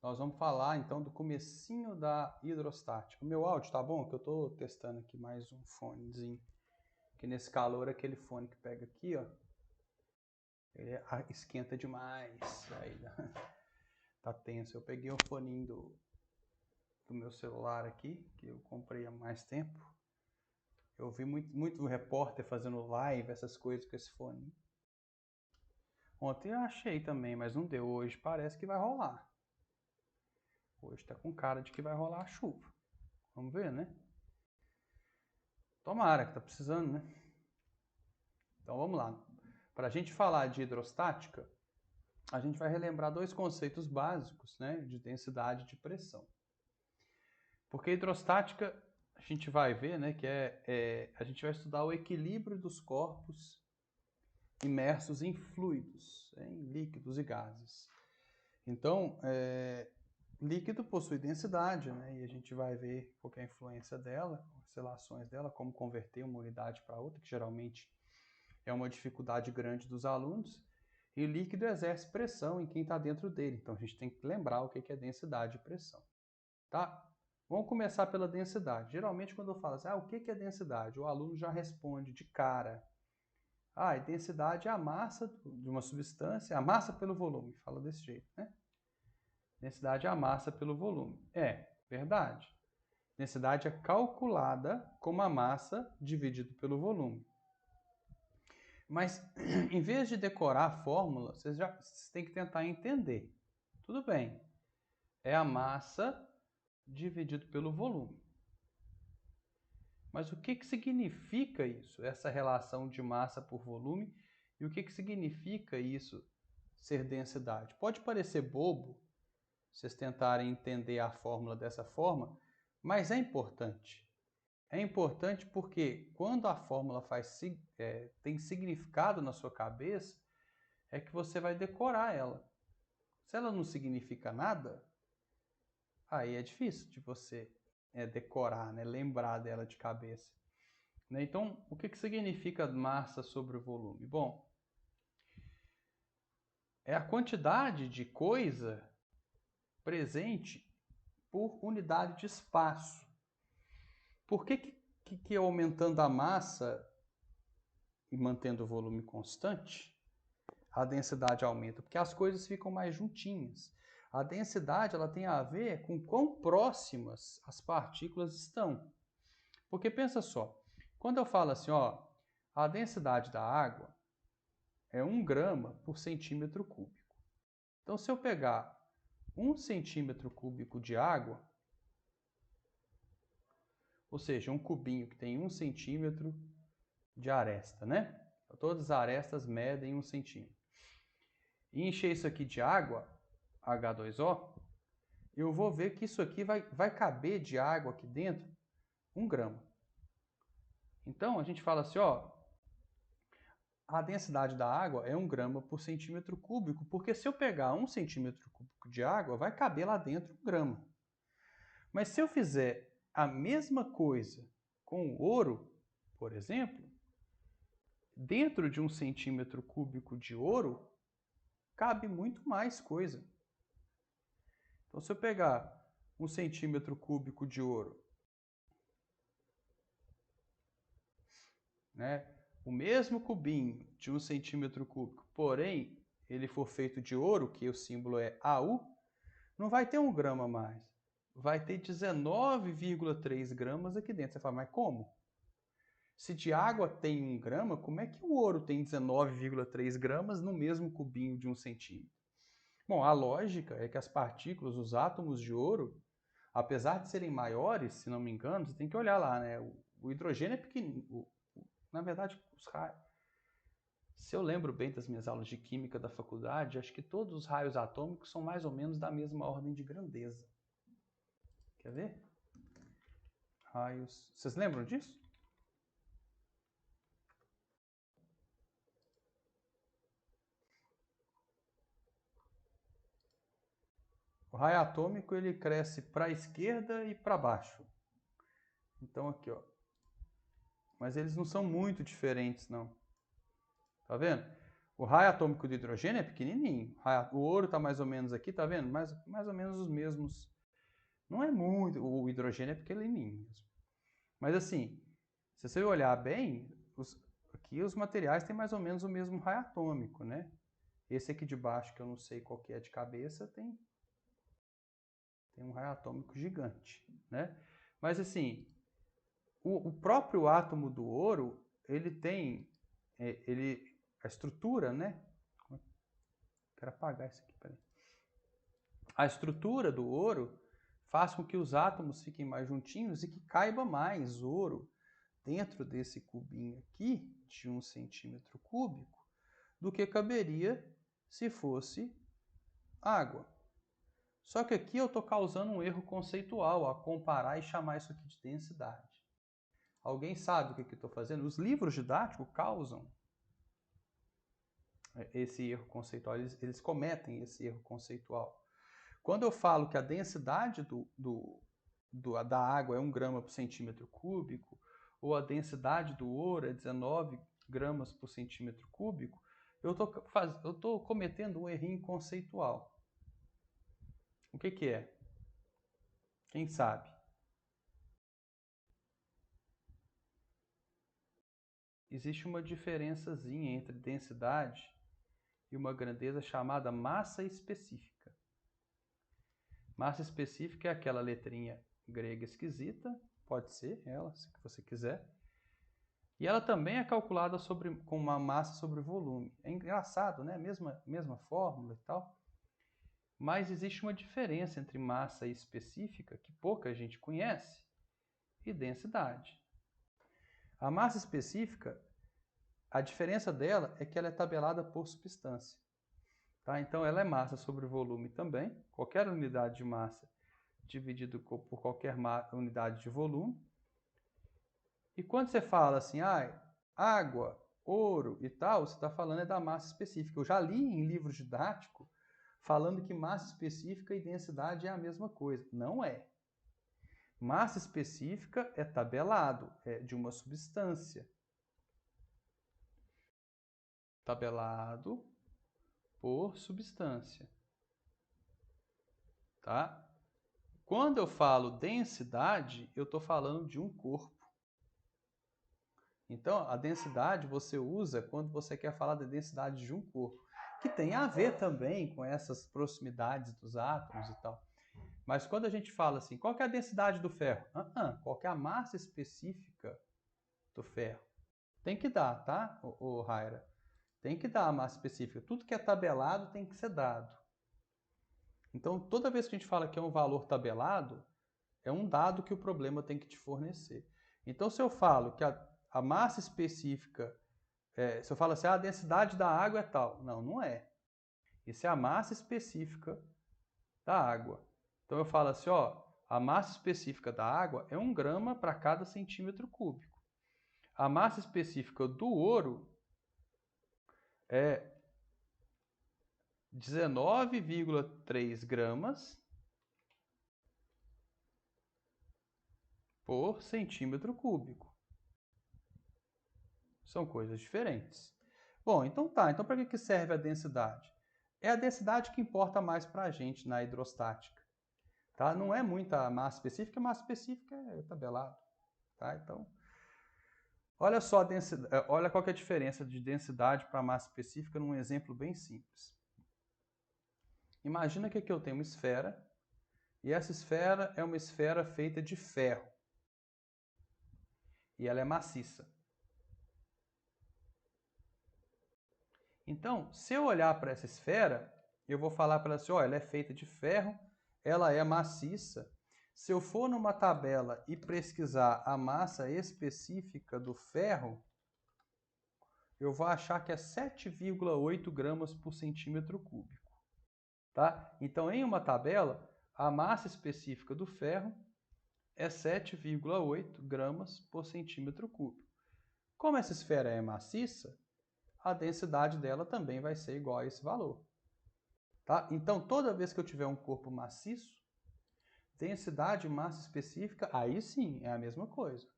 Nós vamos falar então do comecinho da hidrostática. O meu áudio tá bom? Que eu estou testando aqui mais um fonezinho. Que nesse calor, aquele fone que pega aqui, ó, ele esquenta demais. Aí tá tenso. Eu peguei o foninho do meu celular aqui, que eu comprei há mais tempo. Eu vi muito repórter fazendo live, essas coisas com esse fone. Ontem eu achei também, mas não deu. Hoje parece que vai rolar. Hoje tá com cara de que vai rolar a chuva. Vamos ver, né? Tomara, que tá precisando, né? Então vamos lá. Para a gente falar de hidrostática, a gente vai relembrar dois conceitos básicos, né, de densidade e de pressão. Porque hidrostática, a gente vai ver, né, que a gente vai estudar o equilíbrio dos corpos imersos em fluidos, em líquidos e gases. Então, líquido possui densidade, né, e a gente vai ver qual é a influência dela, as relações dela, como converter uma unidade para outra, que geralmente é uma dificuldade grande dos alunos. E o líquido exerce pressão em quem está dentro dele. Então a gente tem que lembrar o que é densidade e pressão. Tá? Vamos começar pela densidade. Geralmente quando eu falo assim, o que é densidade? O aluno já responde de cara. A densidade é a massa de uma substância, a massa pelo volume. Fala desse jeito, né? Densidade é a massa pelo volume. É, verdade. Densidade é calculada como a massa dividido pelo volume. Mas, em vez de decorar a fórmula, vocês têm que tentar entender. Tudo bem, é a massa dividido pelo volume. Mas o que significa isso, essa relação de massa por volume? E o que significa isso ser densidade? Pode parecer bobo, vocês tentarem entender a fórmula dessa forma, mas é importante. É importante porque quando a fórmula tem significado na sua cabeça, é que você vai decorar ela. Se ela não significa nada, aí é difícil de você decorar, né? Lembrar dela de cabeça. Né? Então, o que significa massa sobre o volume? Bom, é a quantidade de coisa presente por unidade de espaço. Por que aumentando a massa e mantendo o volume constante, a densidade aumenta? Porque as coisas ficam mais juntinhas. A densidade ela tem a ver com quão próximas as partículas estão. Porque pensa só, quando eu falo assim, a densidade da água é 1 grama por centímetro cúbico. Então, se eu pegar 1 centímetro cúbico de água, ou seja, um cubinho que tem 1 centímetro de aresta, né? Então, todas as arestas medem 1 centímetro. E encher isso aqui de água, H2O, eu vou ver que isso aqui vai caber de água aqui dentro 1 grama. Então, a gente fala assim, a densidade da água é 1 grama por centímetro cúbico, porque se eu pegar 1 centímetro cúbico de água, vai caber lá dentro 1 grama. Mas se eu fizer a mesma coisa com o ouro, por exemplo, dentro de 1 centímetro cúbico de ouro, cabe muito mais coisa. Então, se eu pegar 1 centímetro cúbico de ouro, né, o mesmo cubinho de 1 centímetro cúbico, porém, ele for feito de ouro, que o símbolo é AU, não vai ter 1 grama a mais. Vai ter 19,3 gramas aqui dentro. Você fala, mas como? Se de água tem 1 grama, como é que o ouro tem 19,3 gramas no mesmo cubinho de 1 centímetro? Bom, a lógica é que as partículas, os átomos de ouro, apesar de serem maiores, se não me engano, você tem que olhar lá, né? O hidrogênio é pequenininho. Na verdade, se eu lembro bem das minhas aulas de química da faculdade, acho que todos os raios atômicos são mais ou menos da mesma ordem de grandeza. Quer ver? Raios. Vocês lembram disso? O raio atômico ele cresce para a esquerda e para baixo. Então aqui, ó. Mas eles não são muito diferentes, não. Tá vendo? O raio atômico do hidrogênio é pequenininho. O ouro está mais ou menos aqui, tá vendo? Mais ou menos os mesmos. Não é muito. O hidrogênio é pequenininho mesmo. Mas assim, se você olhar bem, aqui os materiais têm mais ou menos o mesmo raio atômico, né? Esse aqui de baixo, que eu não sei qual que é de cabeça, tem um raio atômico gigante, né? Mas assim, o próprio átomo do ouro, ele tem a estrutura, né? Quero apagar isso aqui, peraí. A estrutura do ouro faz com que os átomos fiquem mais juntinhos e que caiba mais ouro dentro desse cubinho aqui, de 1 centímetro cúbico, do que caberia se fosse água. Só que aqui eu estou causando um erro conceitual a comparar e chamar isso aqui de densidade. Alguém sabe o que eu estou fazendo? Os livros didáticos causam esse erro conceitual, eles cometem esse erro conceitual. Quando eu falo que a densidade da água é 1 grama por centímetro cúbico, ou a densidade do ouro é 19 gramas por centímetro cúbico, eu estou cometendo um errinho conceitual. O que é? Quem sabe? Existe uma diferençazinha entre densidade e uma grandeza chamada massa específica. Massa específica é aquela letrinha grega esquisita, pode ser ela, se você quiser. E ela também é calculada com uma massa sobre volume. É engraçado, né? Mesma fórmula e tal. Mas existe uma diferença entre massa específica, que pouca gente conhece, e densidade. A massa específica, a diferença dela é que ela é tabelada por substância. Tá? Então, ela é massa sobre volume também, qualquer unidade de massa dividido por qualquer unidade de volume. E quando você fala assim, água, ouro e tal, você está falando da massa específica. Eu já li em livro didático falando que massa específica e densidade é a mesma coisa. Não é. Massa específica é tabelado, é de uma substância. Tabelado por substância. Tá? Quando eu falo densidade, eu estou falando de um corpo. Então, a densidade você usa quando você quer falar da densidade de um corpo, que tem a ver também com essas proximidades dos átomos e tal. Mas quando a gente fala assim, qual que é a densidade do ferro? Qual que é a massa específica do ferro? Tem que dar, tá, o Raira? Tem que dar a massa específica. Tudo que é tabelado tem que ser dado. Então, toda vez que a gente fala que é um valor tabelado, é um dado que o problema tem que te fornecer. Então, se eu falo que a massa específica, se eu falo assim, a densidade da água é tal. Não, não é. Isso é a massa específica da água. Então, eu falo assim, a massa específica da água é 1 grama para cada centímetro cúbico. A massa específica do ouro é 19,3 gramas por centímetro cúbico. São coisas diferentes. Bom, então tá. Então para que serve a densidade? É a densidade que importa mais para a gente na hidrostática. Tá? Não é muita massa específica é tabelado. Tá? Então, olha só olha qual que é a diferença de densidade para massa específica num exemplo bem simples. Imagina que aqui eu tenho uma esfera, e essa esfera é uma esfera feita de ferro. E ela é maciça. Então, se eu olhar para essa esfera, eu vou falar para ela assim, ela é feita de ferro, ela é maciça. Se eu for numa tabela e pesquisar a massa específica do ferro, eu vou achar que é 7,8 gramas por centímetro cúbico. Tá? Então, em uma tabela, a massa específica do ferro é 7,8 gramas por centímetro cúbico. Como essa esfera é maciça, a densidade dela também vai ser igual a esse valor. Tá? Então, toda vez que eu tiver um corpo maciço, densidade e massa específica, aí sim é a mesma coisa.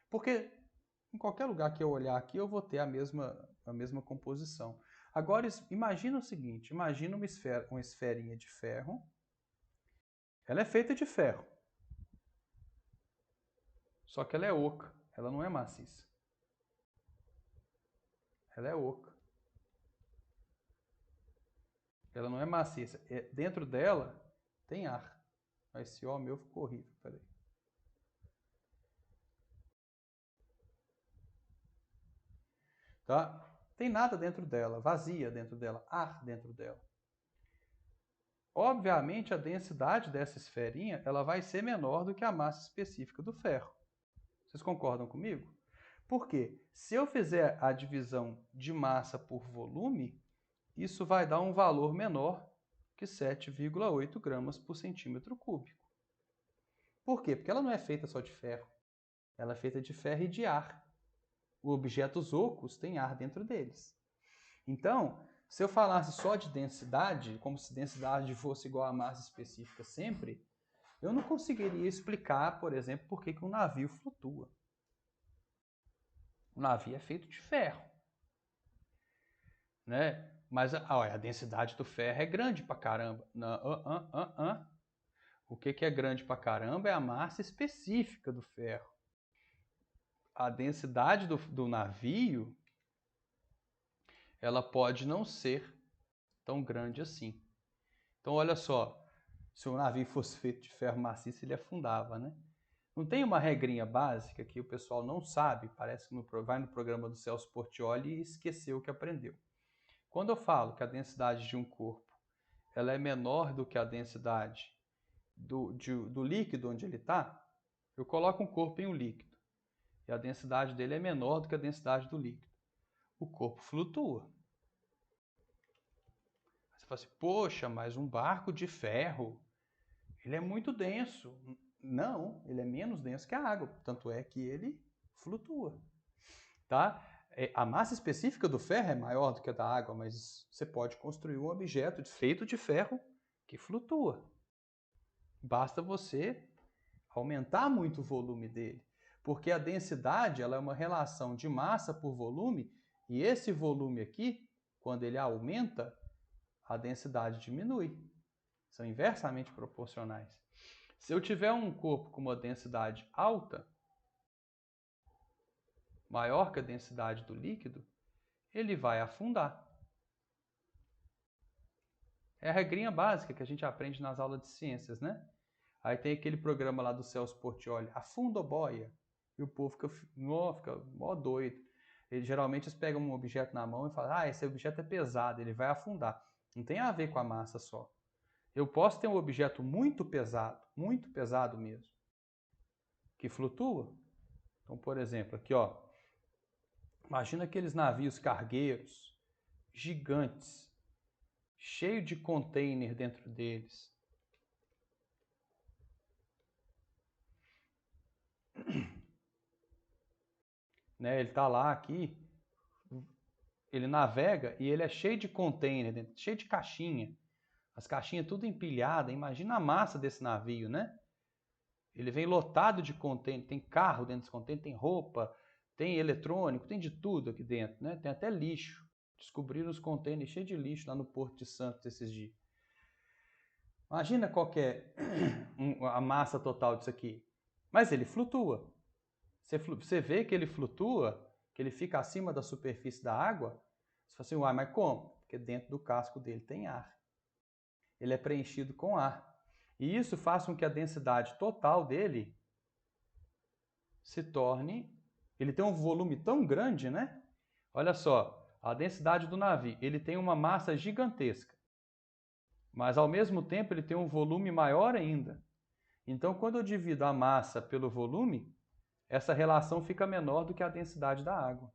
Porque em qualquer lugar que eu olhar aqui, eu vou ter a mesma composição. Agora, imagina o seguinte, imagina uma esferinha de ferro. Ela é feita de ferro. Só que ela é oca, ela não é maciça. Ela é oca. Ela não é maciça. Dentro dela tem ar. Esse O meu ficou horrível, peraí. Tá? Tem nada dentro dela, vazia dentro dela, ar dentro dela. Obviamente, a densidade dessa esferinha ela vai ser menor do que a massa específica do ferro. Vocês concordam comigo? Por quê? Se eu fizer a divisão de massa por volume, isso vai dar um valor menor que 7,8 gramas por centímetro cúbico. Por quê? Porque ela não é feita só de ferro. Ela é feita de ferro e de ar. Os objetos ocos têm ar dentro deles. Então, se eu falasse só de densidade, como se densidade fosse igual a massa específica sempre, eu não conseguiria explicar, por exemplo, por que um navio flutua. O navio é feito de ferro, né? Mas a densidade do ferro é grande pra caramba. O que é grande pra caramba é a massa específica do ferro. A densidade do navio, ela pode não ser tão grande assim. Então, olha só, se o navio fosse feito de ferro maciço, ele afundava, né? Não tem uma regrinha básica que o pessoal não sabe, parece que vai no programa do Celso Portiolli e esqueceu o que aprendeu. Quando eu falo que a densidade de um corpo ela é menor do que a densidade do líquido onde ele está, eu coloco um corpo em um líquido e a densidade dele é menor do que a densidade do líquido. O corpo flutua. Você fala assim, poxa, mas um barco de ferro, ele é muito denso. Não, ele é menos denso que a água, tanto é que ele flutua. Tá? A massa específica do ferro é maior do que a da água, mas você pode construir um objeto feito de ferro que flutua. Basta você aumentar muito o volume dele, porque a densidade ela é uma relação de massa por volume, e esse volume aqui, quando ele aumenta, a densidade diminui. São inversamente proporcionais. Se eu tiver um corpo com uma densidade alta, maior que a densidade do líquido, ele vai afundar. É a regrinha básica que a gente aprende nas aulas de ciências, né? Aí tem aquele programa lá do Celso Portiolli, afunda ou boia? E o povo fica mó doido. Geralmente eles pegam um objeto na mão e falam, esse objeto é pesado, ele vai afundar. Não tem a ver com a massa só. Eu posso ter um objeto muito pesado mesmo, que flutua. Então, por exemplo, aqui, ó, imagina aqueles navios cargueiros gigantes, cheio de container dentro deles. Né, ele está lá aqui, ele navega e ele é cheio de container dentro, cheio de caixinha. As caixinhas tudo empilhadas. Imagina a massa desse navio, né? Ele vem lotado de container, tem carro dentro desse container, tem roupa, tem eletrônico, tem de tudo aqui dentro, né? Tem até lixo. Descobriram os containers cheios de lixo lá no Porto de Santos esses dias. Imagina qual que é a massa total disso aqui. Mas ele flutua. Você vê que ele flutua, que ele fica acima da superfície da água. Você fala assim, uai, mas como? Porque dentro do casco dele tem ar. Ele é preenchido com ar. E isso faz com que a densidade total dele se torne... Ele tem um volume tão grande, né? Olha só, a densidade do navio. Ele tem uma massa gigantesca. Mas, ao mesmo tempo, ele tem um volume maior ainda. Então, quando eu divido a massa pelo volume, essa relação fica menor do que a densidade da água.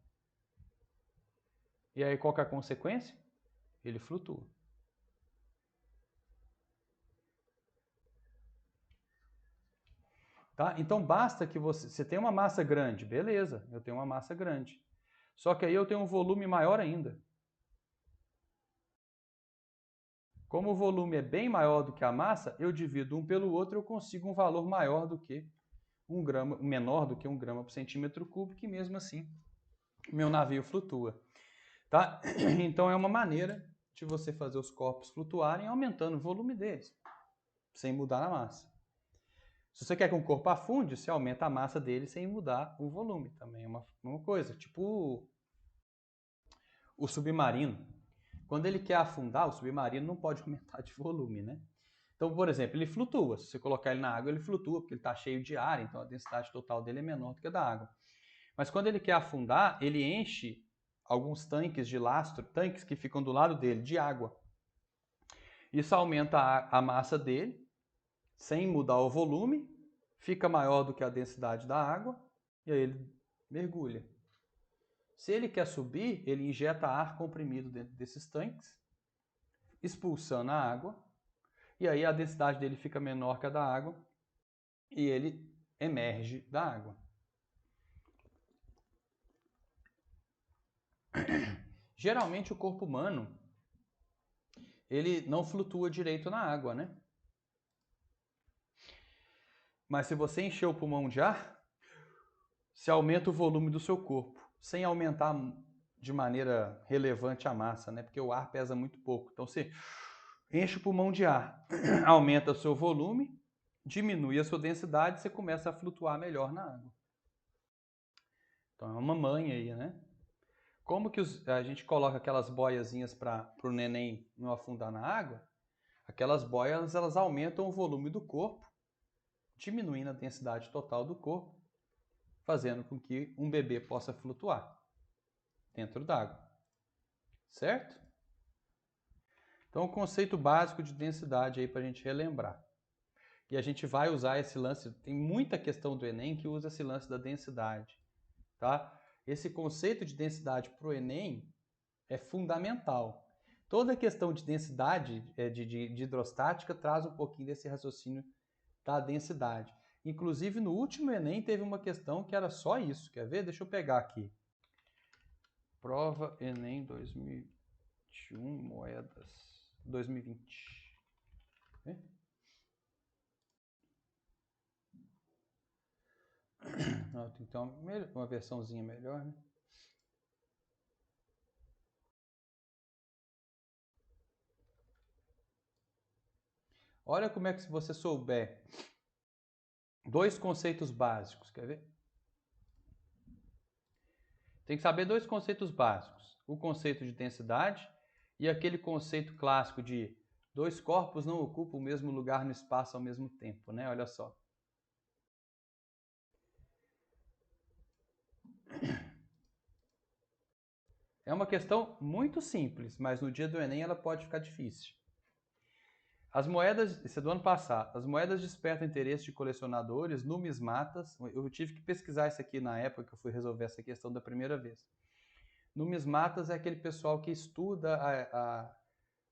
E aí, qual que é a consequência? Ele flutua. Tá? Então, basta que você tenha uma massa grande. Beleza, eu tenho uma massa grande. Só que aí eu tenho um volume maior ainda. Como o volume é bem maior do que a massa, eu divido um pelo outro e eu consigo um valor maior do que menor do que 1 grama por centímetro cúbico, e mesmo assim meu navio flutua. Tá? Então é uma maneira de você fazer os corpos flutuarem aumentando o volume deles, sem mudar a massa. Se você quer que um corpo afunde, você aumenta a massa dele sem mudar o volume. Também é uma coisa. Tipo o submarino. Quando ele quer afundar, o submarino não pode aumentar de volume, né? Então, por exemplo, ele flutua. Se você colocar ele na água, ele flutua, porque ele está cheio de ar, então a densidade total dele é menor do que a da água. Mas quando ele quer afundar, ele enche alguns tanques de lastro, tanques que ficam do lado dele, de água. Isso aumenta a massa dele, sem mudar o volume, fica maior do que a densidade da água, e aí ele mergulha. Se ele quer subir, ele injeta ar comprimido dentro desses tanques, expulsando a água, e aí a densidade dele fica menor que a da água, e ele emerge da água. Geralmente o corpo humano, ele não flutua direito na água, né? Mas se você encher o pulmão de ar, você aumenta o volume do seu corpo, sem aumentar de maneira relevante a massa, né? Porque o ar pesa muito pouco. Então você enche o pulmão de ar, aumenta o seu volume, diminui a sua densidade e você começa a flutuar melhor na água. Então é uma manha aí, né? Como que a gente coloca aquelas boiazinhas para o neném não afundar na água? Aquelas boias, elas aumentam o volume do corpo, diminuindo a densidade total do corpo, fazendo com que um bebê possa flutuar dentro d'água. Certo? Então, o conceito básico de densidade aí para a gente relembrar. E a gente vai usar esse lance, tem muita questão do Enem que usa esse lance da densidade. Tá? Esse conceito de densidade para o Enem é fundamental. Toda a questão de densidade de hidrostática traz um pouquinho desse raciocínio da densidade. Inclusive, no último Enem teve uma questão que era só isso. Quer ver? Deixa eu pegar aqui. Prova Enem 2021, moedas 2020. Tem que ter uma versãozinha melhor, né? Olha como é que, se você souber dois conceitos básicos, quer ver? Tem que saber dois conceitos básicos. O conceito de densidade e aquele conceito clássico de dois corpos não ocupam o mesmo lugar no espaço ao mesmo tempo, né? Olha só. É uma questão muito simples, mas no dia do Enem ela pode ficar difícil. As moedas, isso é do ano passado, as moedas despertam interesse de colecionadores, numismatas. Eu tive que pesquisar isso aqui na época que eu fui resolver essa questão da primeira vez. Numismatas é aquele pessoal que estuda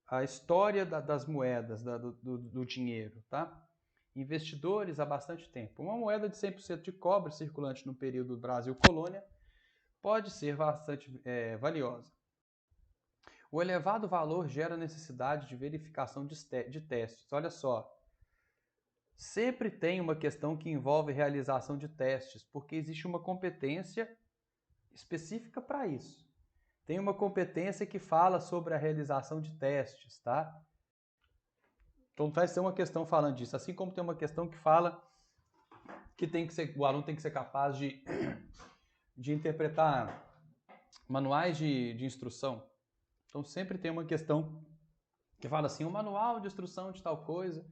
a história das moedas, do dinheiro, tá? Investidores há bastante tempo. Uma moeda de 100% de cobre circulante no período Brasil Colônia pode ser bastante valiosa. O elevado valor gera necessidade de verificação de testes. Olha só, sempre tem uma questão que envolve realização de testes, porque existe uma competência específica para isso. Tem uma competência que fala sobre a realização de testes, tá? Então vai ser uma questão falando disso, assim como tem uma questão que fala que o aluno tem que ser capaz de interpretar manuais de instrução. Então sempre tem uma questão que fala assim, um manual de instrução de tal coisa.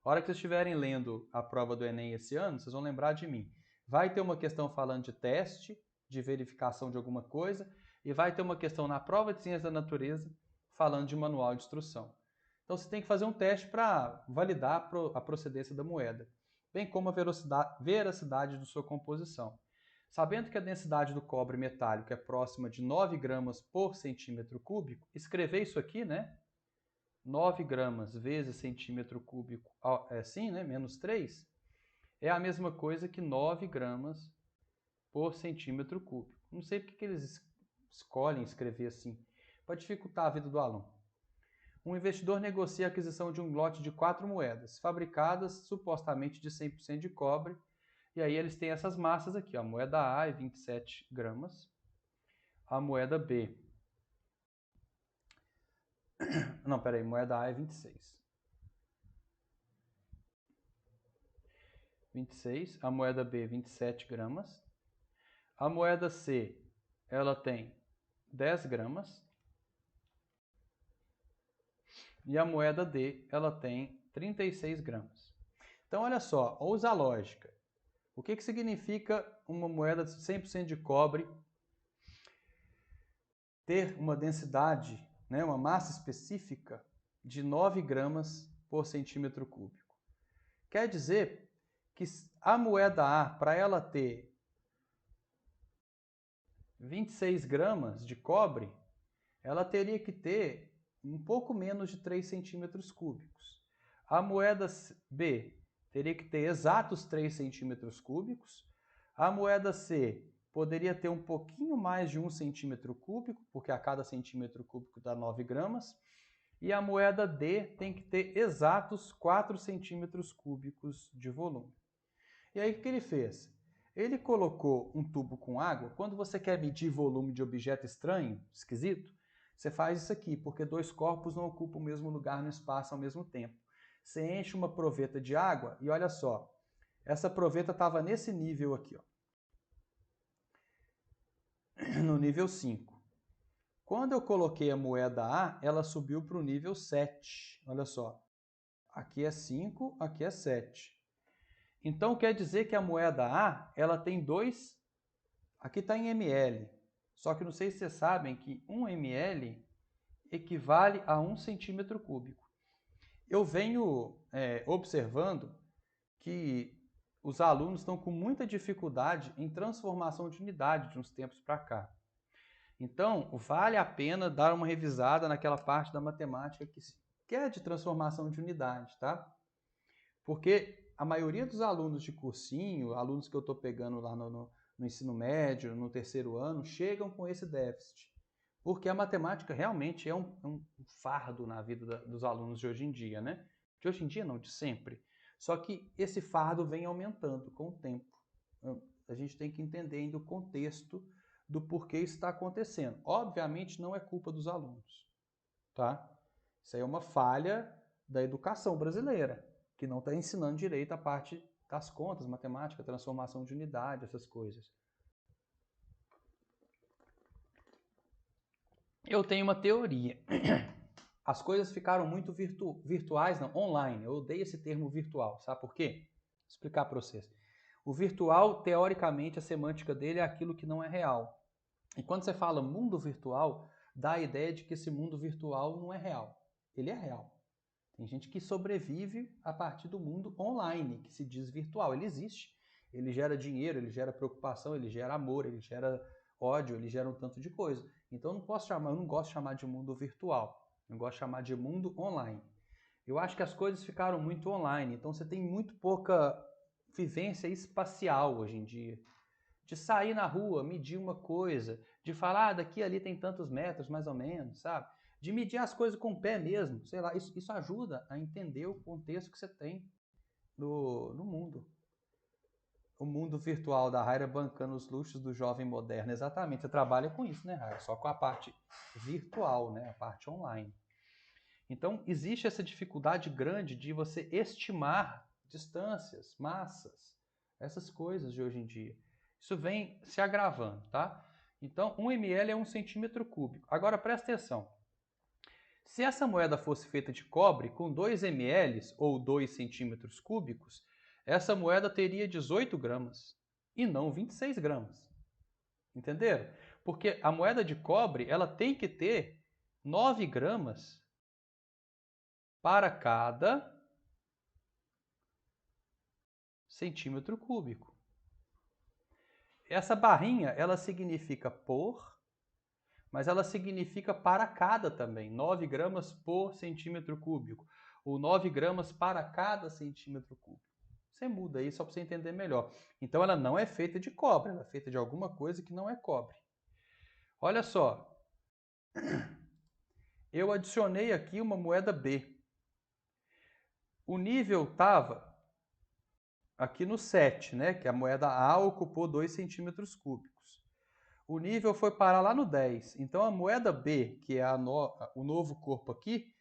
A hora que vocês estiverem lendo a prova do Enem esse ano, vocês vão lembrar de mim. Vai ter uma questão falando de teste, de verificação de alguma coisa, e vai ter uma questão na prova de ciência da natureza falando de manual de instrução. Então você tem que fazer um teste para validar a procedência da moeda, bem como a veracidade de sua composição. Sabendo que a densidade do cobre metálico é próxima de 9 gramas por centímetro cúbico, escrever isso aqui, né? 9 gramas vezes centímetro cúbico, assim, né? Menos 3, é a mesma coisa que 9 gramas por centímetro cúbico. Não sei porque que eles escolhem escrever assim, para dificultar a vida do aluno. Um investidor negocia a aquisição de um lote de 4 moedas, fabricadas supostamente de 100% de cobre, e aí eles têm essas massas aqui, ó. A moeda A é 27 gramas, a moeda B Não, peraí, moeda A é 26. 26, a moeda B 27 gramas. A moeda C, ela tem 10 gramas. E a moeda D, ela tem 36 gramas. Então, olha só, usa a lógica. O que significa uma moeda de 100% de cobre ter uma densidade, né, uma massa específica de 9 gramas por centímetro cúbico? Quer dizer que a moeda A, para ela ter 26 gramas de cobre, ela teria que ter um pouco menos de 3 centímetros cúbicos. A moeda B teria que ter exatos 3 centímetros cúbicos. A moeda C poderia ter um pouquinho mais de 1 centímetro cúbico, porque a cada centímetro cúbico dá 9 gramas. E a moeda D tem que ter exatos 4 centímetros cúbicos de volume. E aí o que ele fez? Ele colocou um tubo com água. Quando você quer medir volume de objeto estranho, esquisito, você faz isso aqui, porque dois corpos não ocupam o mesmo lugar no espaço ao mesmo tempo. Você enche uma proveta de água e olha só, essa proveta estava nesse nível aqui, ó, no nível 5. Quando eu coloquei a moeda A, ela subiu para o nível 7. Olha só, aqui é 5, aqui é 7. Então quer dizer que a moeda A, ela tem 2, aqui está em ml, só que não sei se vocês sabem que 1 ml equivale a 1 centímetro cúbico. Eu venho observando que os alunos estão com muita dificuldade em transformação de unidade de uns tempos para cá. Então, vale a pena dar uma revisada naquela parte da matemática que é de transformação de unidade, tá? Porque a maioria dos alunos de cursinho, alunos que eu estou pegando lá no ensino médio, no terceiro ano, chegam com esse déficit. Porque a matemática realmente é um fardo na vida dos alunos de hoje em dia, né? De hoje em dia não, de sempre. Só que esse fardo vem aumentando com o tempo. A gente tem que entender ainda o contexto do porquê isso está acontecendo. Obviamente não é culpa dos alunos, tá? Isso aí é uma falha da educação brasileira, que não está ensinando direito a parte das contas, matemática, transformação de unidade, essas coisas. Eu tenho uma teoria. As coisas ficaram muito virtuais, não, online. Eu odeio esse termo virtual, sabe por quê? Vou explicar para vocês. O virtual, teoricamente, a semântica dele é aquilo que não é real. E quando você fala mundo virtual, dá a ideia de que esse mundo virtual não é real. Ele é real. Tem gente que sobrevive a partir do mundo online, que se diz virtual. Ele existe. Ele gera dinheiro, ele gera preocupação, ele gera amor, ele gera ódio, ele gera um tanto de coisa. Então eu não gosto de chamar de mundo virtual. Eu gosto de chamar de mundo online. Eu acho que as coisas ficaram muito online, então você tem muito pouca vivência espacial hoje em dia. De sair na rua, medir uma coisa, de falar, daqui ali tem tantos metros, mais ou menos, sabe? De medir as coisas com o pé mesmo, sei lá, isso ajuda a entender o contexto que você tem no mundo. O mundo virtual da Raira bancando os luxos do jovem moderno. Exatamente, você trabalha com isso, né, Raira? Só com a parte virtual, né? A parte online. Então, existe essa dificuldade grande de você estimar distâncias, massas, essas coisas de hoje em dia. Isso vem se agravando, tá? Então, 1 ml é 1 centímetro cúbico. Agora, presta atenção. Se essa moeda fosse feita de cobre, com 2 ml ou 2 centímetros cúbicos, essa moeda teria 18 gramas e não 26 gramas. Entenderam? Porque a moeda de cobre ela tem que ter 9 gramas para cada centímetro cúbico. Essa barrinha, ela significa por, mas ela significa para cada também. 9 gramas por centímetro cúbico, ou 9 gramas para cada centímetro cúbico. Você muda aí só para você entender melhor. Então ela não é feita de cobre, ela é feita de alguma coisa que não é cobre. Olha só, eu adicionei aqui uma moeda B. O nível estava aqui no 7, né? Que a moeda A ocupou 2 centímetros cúbicos. o nível foi parar lá no 10. Então a moeda B, que é o novo corpo aqui,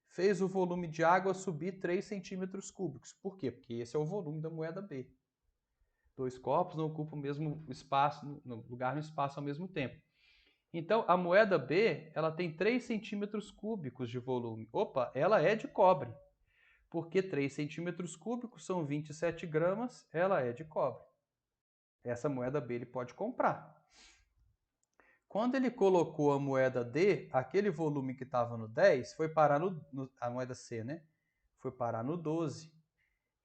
fez o volume de água subir 3 centímetros cúbicos. Por quê? Porque esse é o volume da moeda B. Dois corpos não ocupam o mesmo espaço, lugar no espaço ao mesmo tempo. Então, a moeda B, ela tem 3 centímetros cúbicos de volume. Opa, ela é de cobre. Porque 3 centímetros cúbicos são 27 gramas, ela é de cobre. Essa moeda B ele pode comprar. Quando ele colocou a moeda D, aquele volume que estava no 10 foi parar a moeda C, né? Foi parar no 12.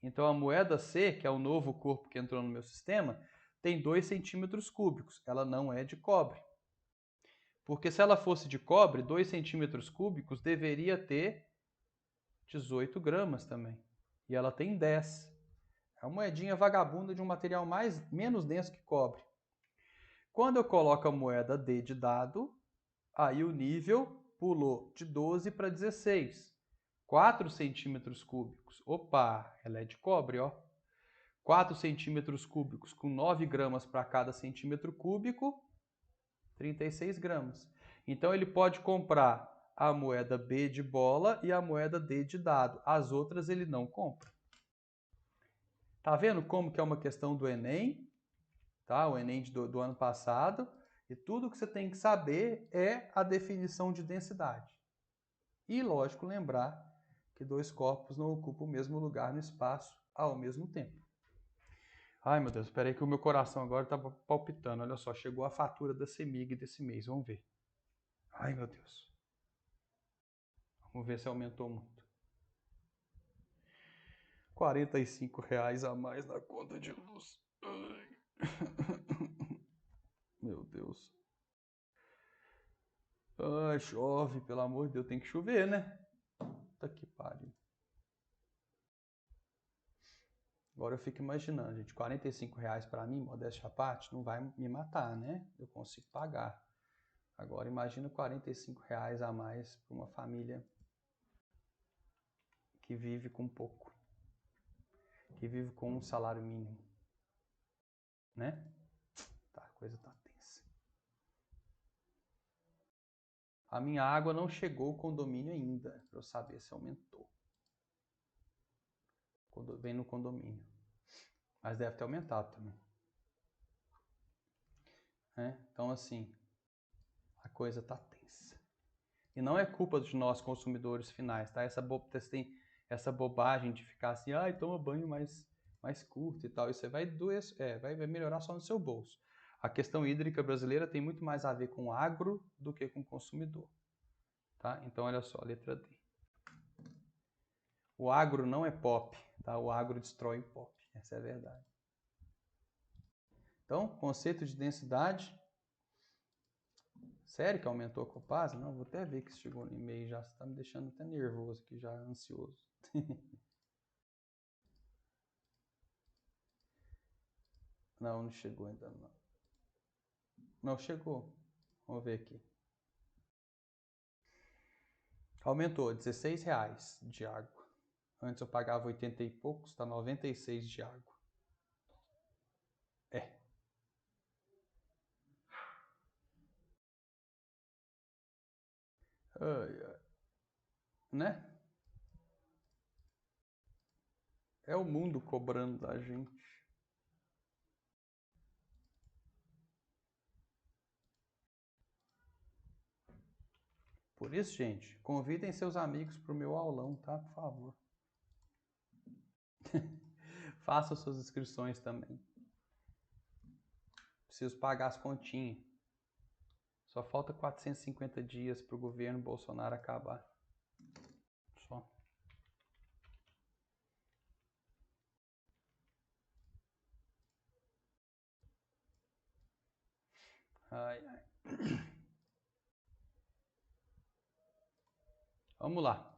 Então a moeda C, que é o novo corpo que entrou no meu sistema, tem 2 centímetros cúbicos. Ela não é de cobre. Porque se ela fosse de cobre, 2 centímetros cúbicos deveria ter 18 gramas também. E ela tem 10. É uma moedinha vagabunda de um material menos denso que cobre. Quando eu coloco a moeda D de dado, aí o nível pulou de 12 para 16. 4 centímetros cúbicos. Opa, ela é de cobre, ó. 4 centímetros cúbicos com 9 gramas para cada centímetro cúbico, 36 gramas. Então ele pode comprar a moeda B de bola e a moeda D de dado. As outras ele não compra. Tá vendo como que é uma questão do Enem? Tá? O Enem do ano passado. E tudo que você tem que saber é a definição de densidade. E, lógico, lembrar que dois corpos não ocupam o mesmo lugar no espaço ao mesmo tempo. Ai, meu Deus, espera aí que o meu coração agora está palpitando. Olha só, chegou a fatura da CEMIG desse mês. Vamos ver. Ai, meu Deus. Vamos ver se aumentou muito. R$45 a mais na conta de luz. Ai. Meu Deus. Ai, chove, pelo amor de Deus, tem que chover, né? Puta que pariu. Agora eu fico imaginando, gente, R$45 para mim, modéstia à parte, não vai me matar, né? Eu consigo pagar. Agora imagina R$45 a mais para uma família que vive com pouco, que vive com um salário mínimo, né? Tá, a coisa tá tensa. A minha água não chegou ao condomínio ainda, para eu saber se aumentou. Vem no condomínio. Mas deve ter aumentado também. Então, assim, a coisa tá tensa. E não é culpa de nós, consumidores finais, tá? Essa bobagem de ficar assim, toma banho mais curto e tal. Isso vai doer, vai melhorar só no seu bolso. A questão hídrica brasileira tem muito mais a ver com o agro do que com o consumidor. Tá? Então, olha só, letra D. O agro não é pop, tá? O agro destrói o pop, essa é a verdade. Então, conceito de densidade. Sério que aumentou a Copasa? Não, vou até ver que chegou no e-mail já. Você está me deixando até nervoso aqui, já ansioso. Não, não chegou ainda não. Não chegou. Vamos ver aqui. Aumentou, R$16 de água. Antes eu pagava 80 e poucos, está 96 de água. Né? É o mundo cobrando da gente. Por isso, gente, convidem seus amigos para o meu aulão, tá? Por favor. Façam suas inscrições também. Preciso pagar as continhas. Só falta 450 dias para o governo Bolsonaro acabar. Só. Ai, ai. Vamos lá.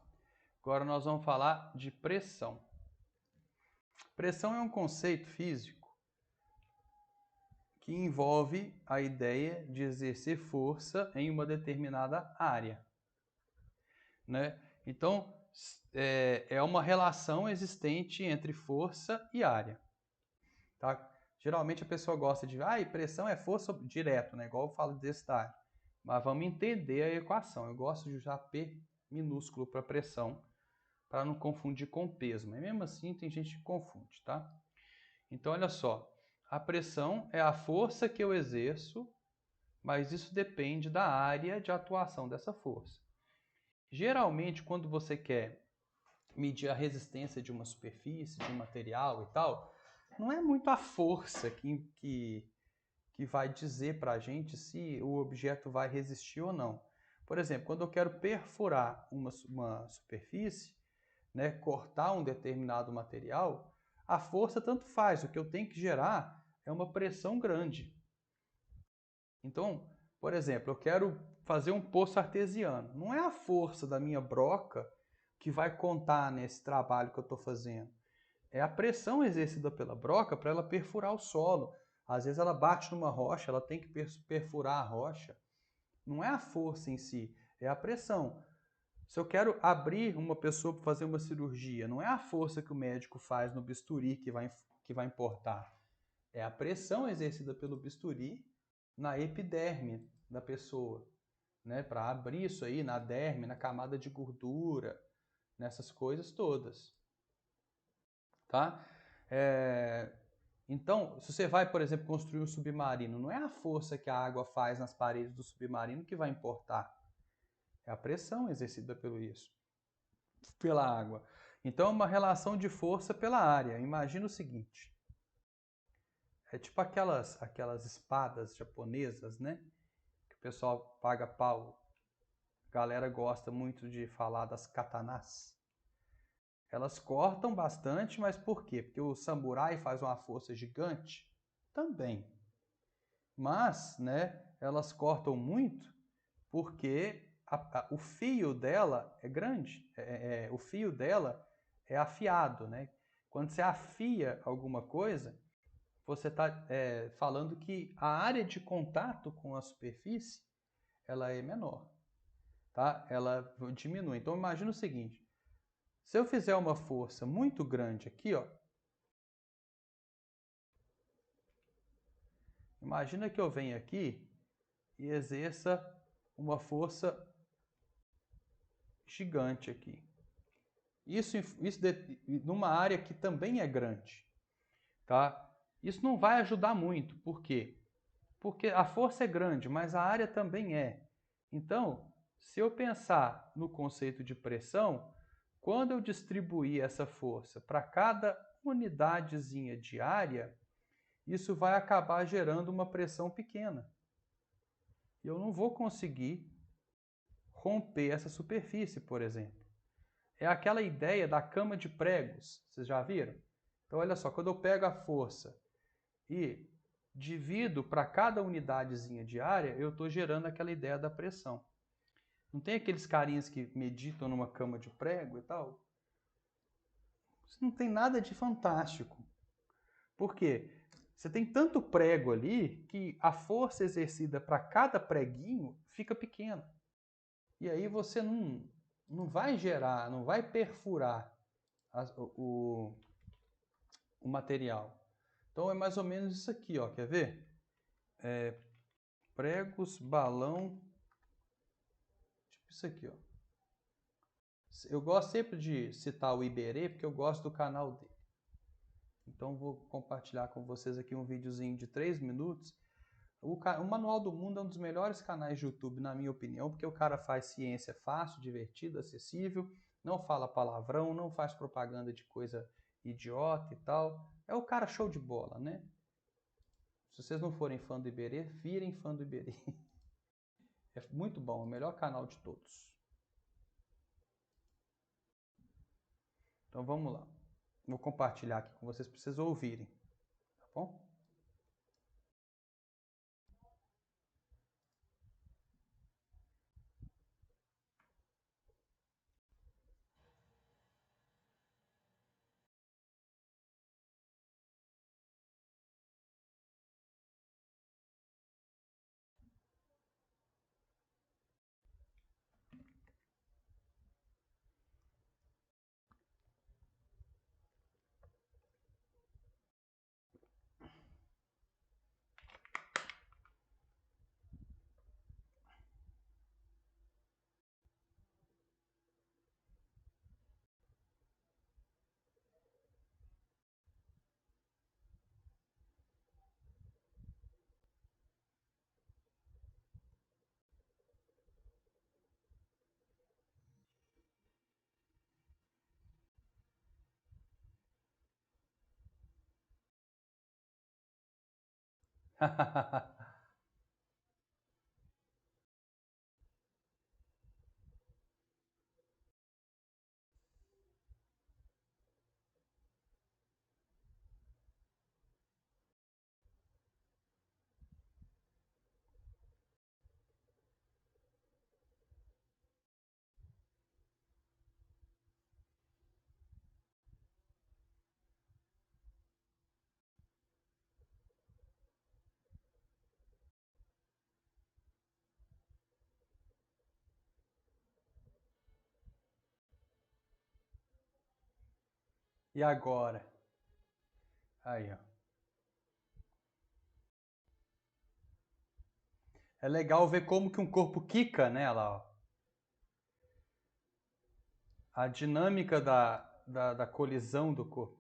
Agora nós vamos falar de pressão. Pressão é um conceito físico que envolve a ideia de exercer força em uma determinada área, né? Então, é uma relação existente entre força e área. Tá? Geralmente a pessoa gosta de, pressão é força direto, né? Igual eu falo de densidade. Mas vamos entender a equação. Eu gosto de usar P minúsculo para pressão, para não confundir com peso. Mas mesmo assim tem gente que confunde, tá? Então olha só, a pressão é a força que eu exerço, mas isso depende da área de atuação dessa força. Geralmente, quando você quer medir a resistência de uma superfície, de um material e tal, não é muito a força que vai dizer para a gente se o objeto vai resistir ou não. Por exemplo, quando eu quero perfurar uma superfície, né, cortar um determinado material, a força tanto faz. O que eu tenho que gerar é uma pressão grande. Então, por exemplo, eu quero fazer um poço artesiano. Não é a força da minha broca que vai contar nesse trabalho que eu estou fazendo. É a pressão exercida pela broca para ela perfurar o solo. Às vezes ela bate numa rocha, ela tem que perfurar a rocha. Não é a força em si, é a pressão. Se eu quero abrir uma pessoa para fazer uma cirurgia, não é a força que o médico faz no bisturi que vai importar. É a pressão exercida pelo bisturi na epiderme da pessoa, né? Para abrir isso aí na derme, na camada de gordura, nessas coisas todas. Tá? Então, se você vai, por exemplo, construir um submarino, não é a força que a água faz nas paredes do submarino que vai importar. É a pressão exercida pela água. Então, é uma relação de força pela área. Imagina o seguinte. É tipo aquelas espadas japonesas, né? Que o pessoal paga pau. A galera gosta muito de falar das katanas. Elas cortam bastante, mas por quê? Porque o samurai faz uma força gigante? Também. Mas, né, elas cortam muito porque o fio dela é grande, o fio dela é afiado, né? Quando você afia alguma coisa, você está falando que a área de contato com a superfície ela é menor, tá? Ela diminui. Então imagina o seguinte: se eu fizer uma força muito grande aqui, ó, imagina que eu venha aqui e exerça uma força gigante aqui. Isso numa área que também é grande, tá? Isso não vai ajudar muito. Por quê? Porque a força é grande, mas a área também é. Então, se eu pensar no conceito de pressão, quando eu distribuir essa força para cada unidadezinha de área, isso vai acabar gerando uma pressão pequena. E eu não vou conseguir romper essa superfície, por exemplo. É aquela ideia da cama de pregos, vocês já viram? Então, olha só, quando eu pego a força e divido para cada unidadezinha de área, eu estou gerando aquela ideia da pressão. Não tem aqueles carinhas que meditam numa cama de prego e tal? Isso não tem nada de fantástico. Por quê? Você tem tanto prego ali que a força exercida para cada preguinho fica pequena. E aí você não vai gerar, não vai perfurar o material. Então é mais ou menos isso aqui, ó. Quer ver? Pregos, balão. Tipo isso aqui, ó. Eu gosto sempre de citar o Iberê porque eu gosto do canal dele. Então vou compartilhar com vocês aqui um videozinho de 3 minutos. O Manual do Mundo é um dos melhores canais de YouTube, na minha opinião, porque o cara faz ciência fácil, divertida, acessível, não fala palavrão, não faz propaganda de coisa idiota e tal. É o cara show de bola, né? Se vocês não forem fã do Iberê, virem fã do Iberê. É muito bom, é o melhor canal de todos. Então vamos lá. Vou compartilhar aqui com vocês para vocês ouvirem, tá bom? E agora? Aí, ó. É legal ver como que um corpo quica, né, lá, ó. A dinâmica da colisão do corpo.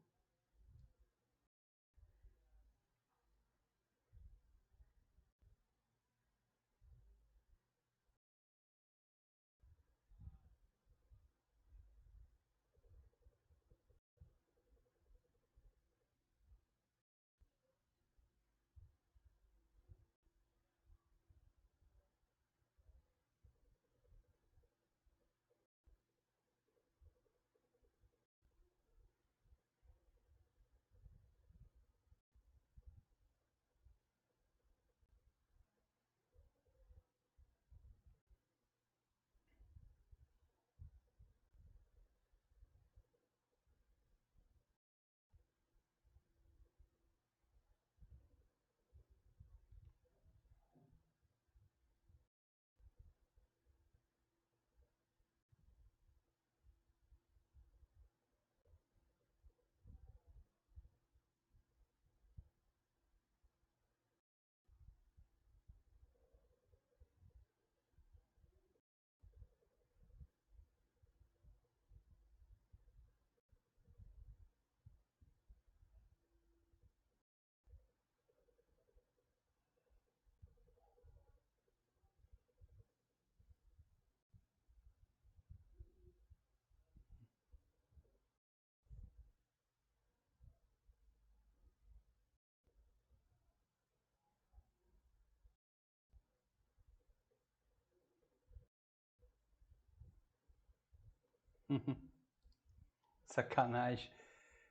Sacanagem.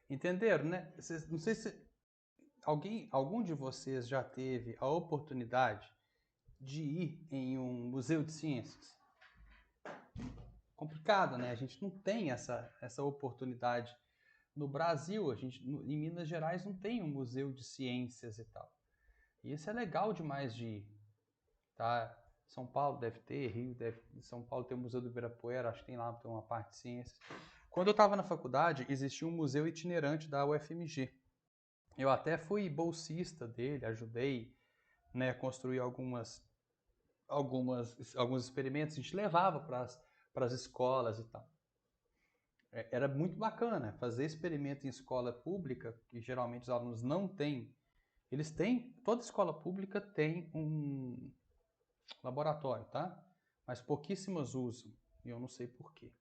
Entenderam, né? Não sei se algum de vocês já teve a oportunidade de ir em um museu de ciências. Complicado, né? A gente não tem essa oportunidade. No Brasil, em Minas Gerais, não tem um museu de ciências e tal. E isso é legal demais de ir, tá? São Paulo deve ter, São Paulo tem o Museu do Ibirapuera, acho que tem uma parte de ciências. Quando eu estava na faculdade, existia um museu itinerante da UFMG. Eu até fui bolsista dele, ajudei, né, a construir alguns experimentos, a gente levava para as escolas e tal. Era muito bacana fazer experimento em escola pública, que geralmente os alunos não têm. Eles têm, toda escola pública tem um laboratório, tá? Mas pouquíssimas usam, e eu não sei por quê.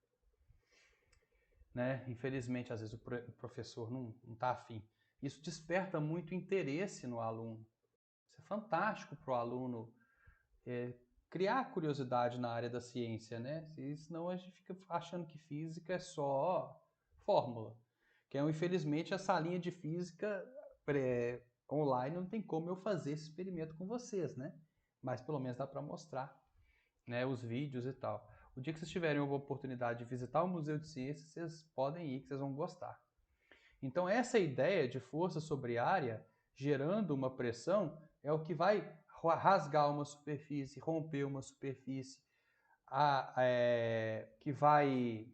Né? Infelizmente, às vezes o professor não está afim. Isso desperta muito interesse no aluno. Isso é fantástico para o aluno criar curiosidade na área da ciência, né? Senão a gente fica achando que física é só fórmula. Que infelizmente a salinha de física online não tem como eu fazer esse experimento com vocês, né? Mas pelo menos dá para mostrar, né, os vídeos e tal. O dia que vocês tiverem a oportunidade de visitar o Museu de Ciências, vocês podem ir, que vocês vão gostar. Então, essa ideia de força sobre área, gerando uma pressão, é o que vai rasgar uma superfície, romper uma superfície, que vai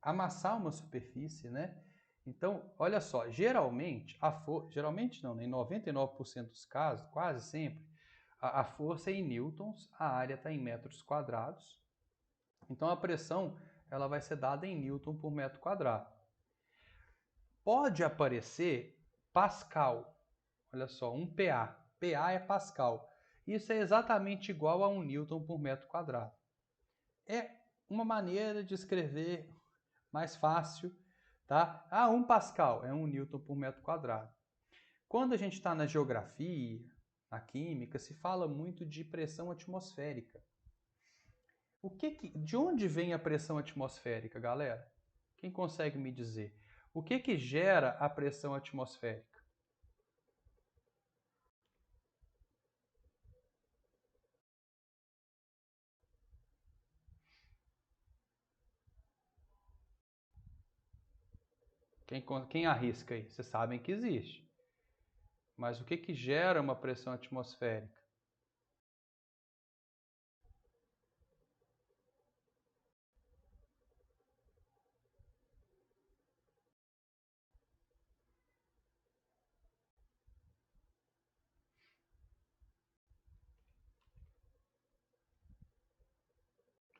amassar uma superfície, né? Então, olha só, geralmente não, em 99% dos casos, quase sempre, a força é em newtons, a área está em metros quadrados. Então, a pressão ela vai ser dada em newton por metro quadrado. Pode aparecer Pascal, olha só, um PA. PA é Pascal. Isso é exatamente igual a 1 newton por metro quadrado. É uma maneira de escrever mais fácil, tá? 1 Pascal é 1 newton por metro quadrado. Quando a gente está na geografia, na química, se fala muito de pressão atmosférica. De onde vem a pressão atmosférica, galera? Quem consegue me dizer? O que gera a pressão atmosférica? Quem arrisca aí? Vocês sabem que existe. Mas o que gera uma pressão atmosférica?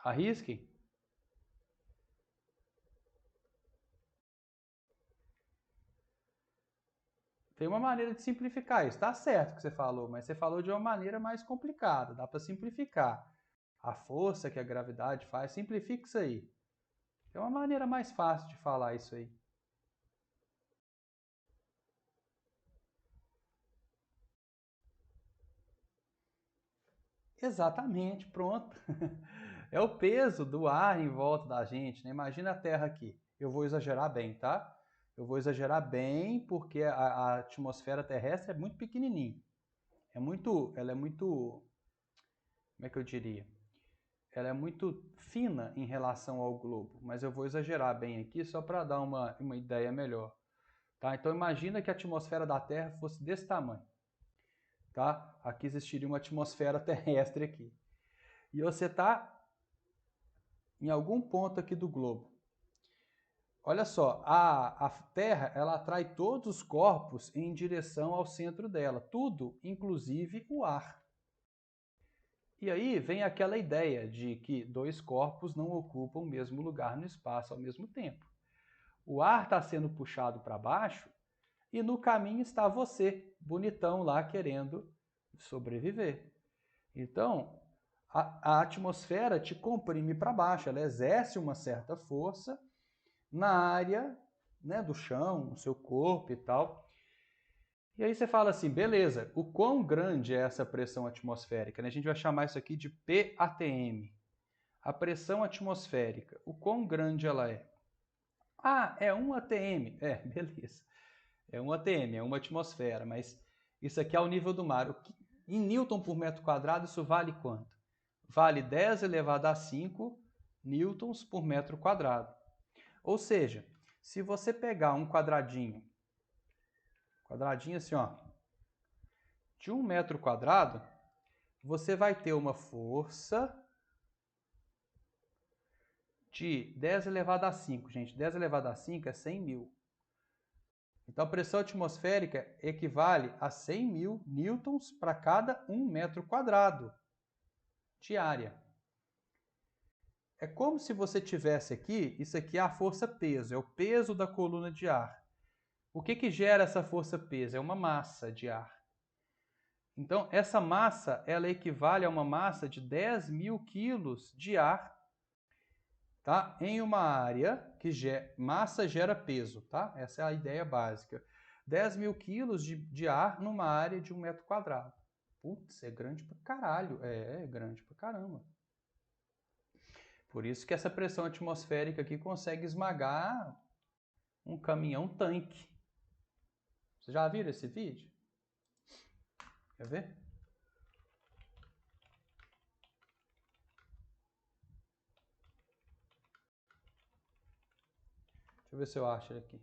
Arrisquem. Tem uma maneira de simplificar isso. Está certo o que você falou, mas você falou de uma maneira mais complicada. Dá para simplificar. A força que a gravidade faz, simplifica isso aí. É uma maneira mais fácil de falar isso aí. Exatamente, pronto. É o peso do ar em volta da gente, né? Imagina a Terra aqui. Eu vou exagerar bem, tá? Eu vou exagerar bem porque a atmosfera terrestre é muito pequenininha. Ela é muito, como é que eu diria? Ela é muito fina em relação ao globo, mas eu vou exagerar bem aqui só para dar uma ideia melhor. Tá? Então imagina que a atmosfera da Terra fosse desse tamanho. Tá? Aqui existiria uma atmosfera terrestre aqui. E você está em algum ponto aqui do globo. Olha só, a Terra ela atrai todos os corpos em direção ao centro dela, tudo, inclusive o ar. E aí vem aquela ideia de que dois corpos não ocupam o mesmo lugar no espaço ao mesmo tempo. O ar está sendo puxado para baixo e no caminho está você, bonitão lá querendo sobreviver. Então, a atmosfera te comprime para baixo, ela exerce uma certa força na área, né, do chão, no seu corpo e tal. E aí você fala assim, beleza, o quão grande é essa pressão atmosférica? Né? A gente vai chamar isso aqui de PATM. A pressão atmosférica, o quão grande ela é? Ah, é 1 atm. É, beleza. É 1 atm, é uma atmosfera, mas isso aqui é ao nível do mar. Em Newton por metro quadrado, isso vale quanto? Vale 10 elevado a 5 newtons por metro quadrado. Ou seja, se você pegar um quadradinho assim, ó, de 1 metro quadrado, você vai ter uma força de 10 elevado a 5. Gente, 10 elevado a 5 é 100 mil. Então, a pressão atmosférica equivale a 100 mil newtons para cada 1 metro quadrado de área. É como se você tivesse aqui, isso aqui é a força-peso, é o peso da coluna de ar. O que gera essa força-peso? É uma massa de ar. Então, essa massa, ela equivale a uma massa de 10 mil quilos de ar, tá? Em uma área que massa gera peso, tá? Essa é a ideia básica. 10 mil quilos de ar numa área de 1 metro quadrado. Putz, é grande pra caralho. É grande pra caramba. Por isso que essa pressão atmosférica aqui consegue esmagar um caminhão-tanque. Vocês já viram esse vídeo? Quer ver? Deixa eu ver se eu acho ele aqui.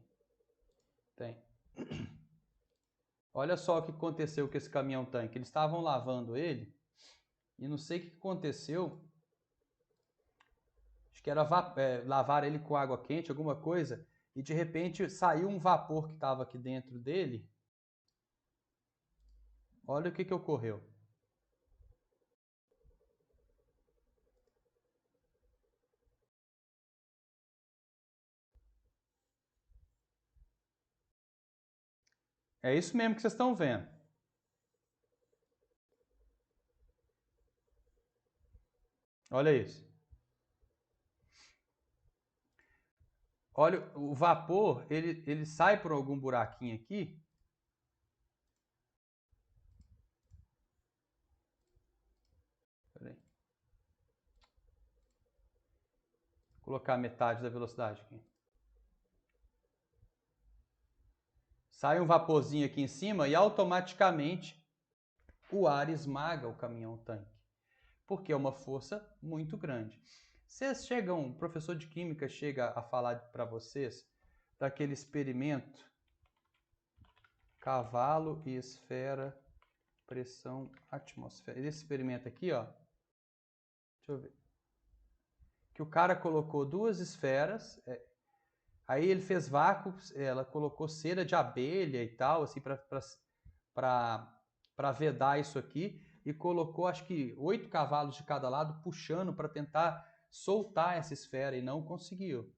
Tem. Olha só o que aconteceu com esse caminhão-tanque. Eles estavam lavando ele e não sei o que aconteceu. Acho que era lavar ele com água quente, alguma coisa. E de repente saiu um vapor que estava aqui dentro dele. Olha o que ocorreu. É isso mesmo que vocês estão vendo. Olha isso. Olha, o vapor, ele sai por algum buraquinho aqui colocar metade da velocidade aqui. Sai um vaporzinho aqui em cima e automaticamente o ar esmaga o caminhão-tanque, porque é uma força muito grande. O professor de química chega a falar para vocês daquele experimento cavalo e esfera, pressão atmosférica. Esse experimento aqui, ó, deixa eu ver, que o cara colocou duas esferas, aí ele fez vácuo, ela colocou cera de abelha e tal, assim, para vedar isso aqui, e colocou, acho que 8 cavalos de cada lado puxando para tentar soltar essa esfera e não conseguiu.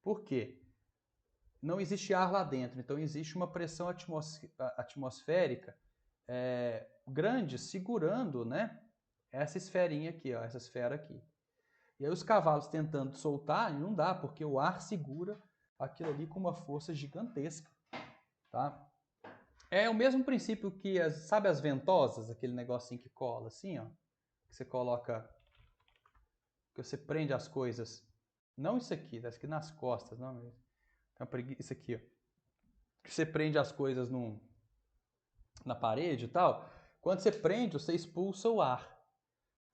Por quê? Não existe ar lá dentro, então existe uma pressão atmosférica grande segurando, né, essa esferinha aqui, ó, essa esfera aqui. E aí os cavalos tentando soltar, não dá, porque o ar segura aquilo ali com uma força gigantesca, tá? É o mesmo princípio que, sabe as ventosas, aquele negocinho que cola assim, ó, que você coloca, que você prende as coisas, não isso aqui, tá aqui nas costas, não, isso aqui, ó, que você prende as coisas na parede e tal. Quando você prende, você expulsa o ar.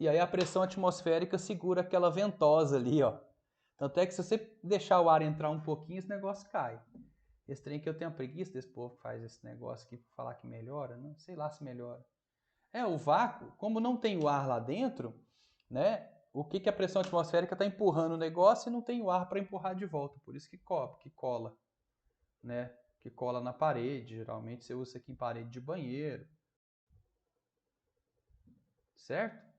E aí a pressão atmosférica segura aquela ventosa ali, ó. Tanto é que se você deixar o ar entrar um pouquinho, esse negócio cai. Esse trem que eu tenho a preguiça desse povo que faz esse negócio aqui, falar que melhora, não sei lá se melhora. O vácuo, como não tem o ar lá dentro, né? O que a pressão atmosférica está empurrando o negócio e não tem o ar para empurrar de volta. Por isso que cola, né? Que cola na parede. Geralmente você usa isso aqui em parede de banheiro. Certo?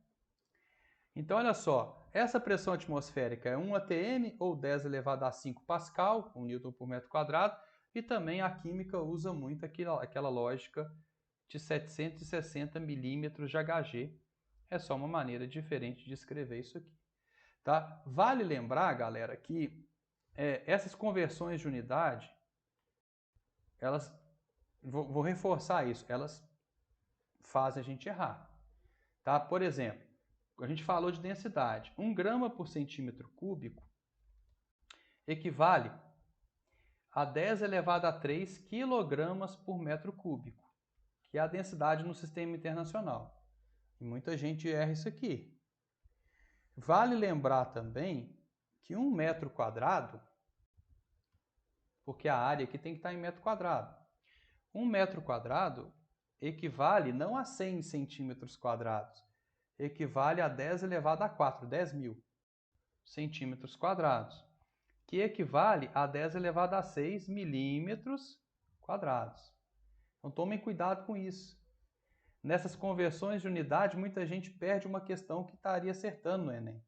Então, olha só, essa pressão atmosférica é 1 atm ou 10 elevado a 5 pascal, 1 newton por metro quadrado, e também a química usa muito aquela lógica de 760 milímetros de Hg. É só uma maneira diferente de escrever isso aqui. Tá? Vale lembrar, galera, que essas conversões de unidade, vou reforçar isso, elas fazem a gente errar. Tá? Por exemplo, a gente falou de densidade. 1 grama por centímetro cúbico equivale a 10 elevado a 3 quilogramas por metro cúbico, que é a densidade no sistema internacional. E muita gente erra isso aqui. Vale lembrar também que 1 metro quadrado, porque a área aqui tem que estar em metro quadrado. 1 metro quadrado equivale não a 100 centímetros quadrados, equivale a 10 elevado a 4, 10.000 centímetros quadrados, que equivale a 10 elevado a 6 milímetros quadrados. Então tomem cuidado com isso. Nessas conversões de unidade, muita gente perde uma questão que estaria acertando no Enem.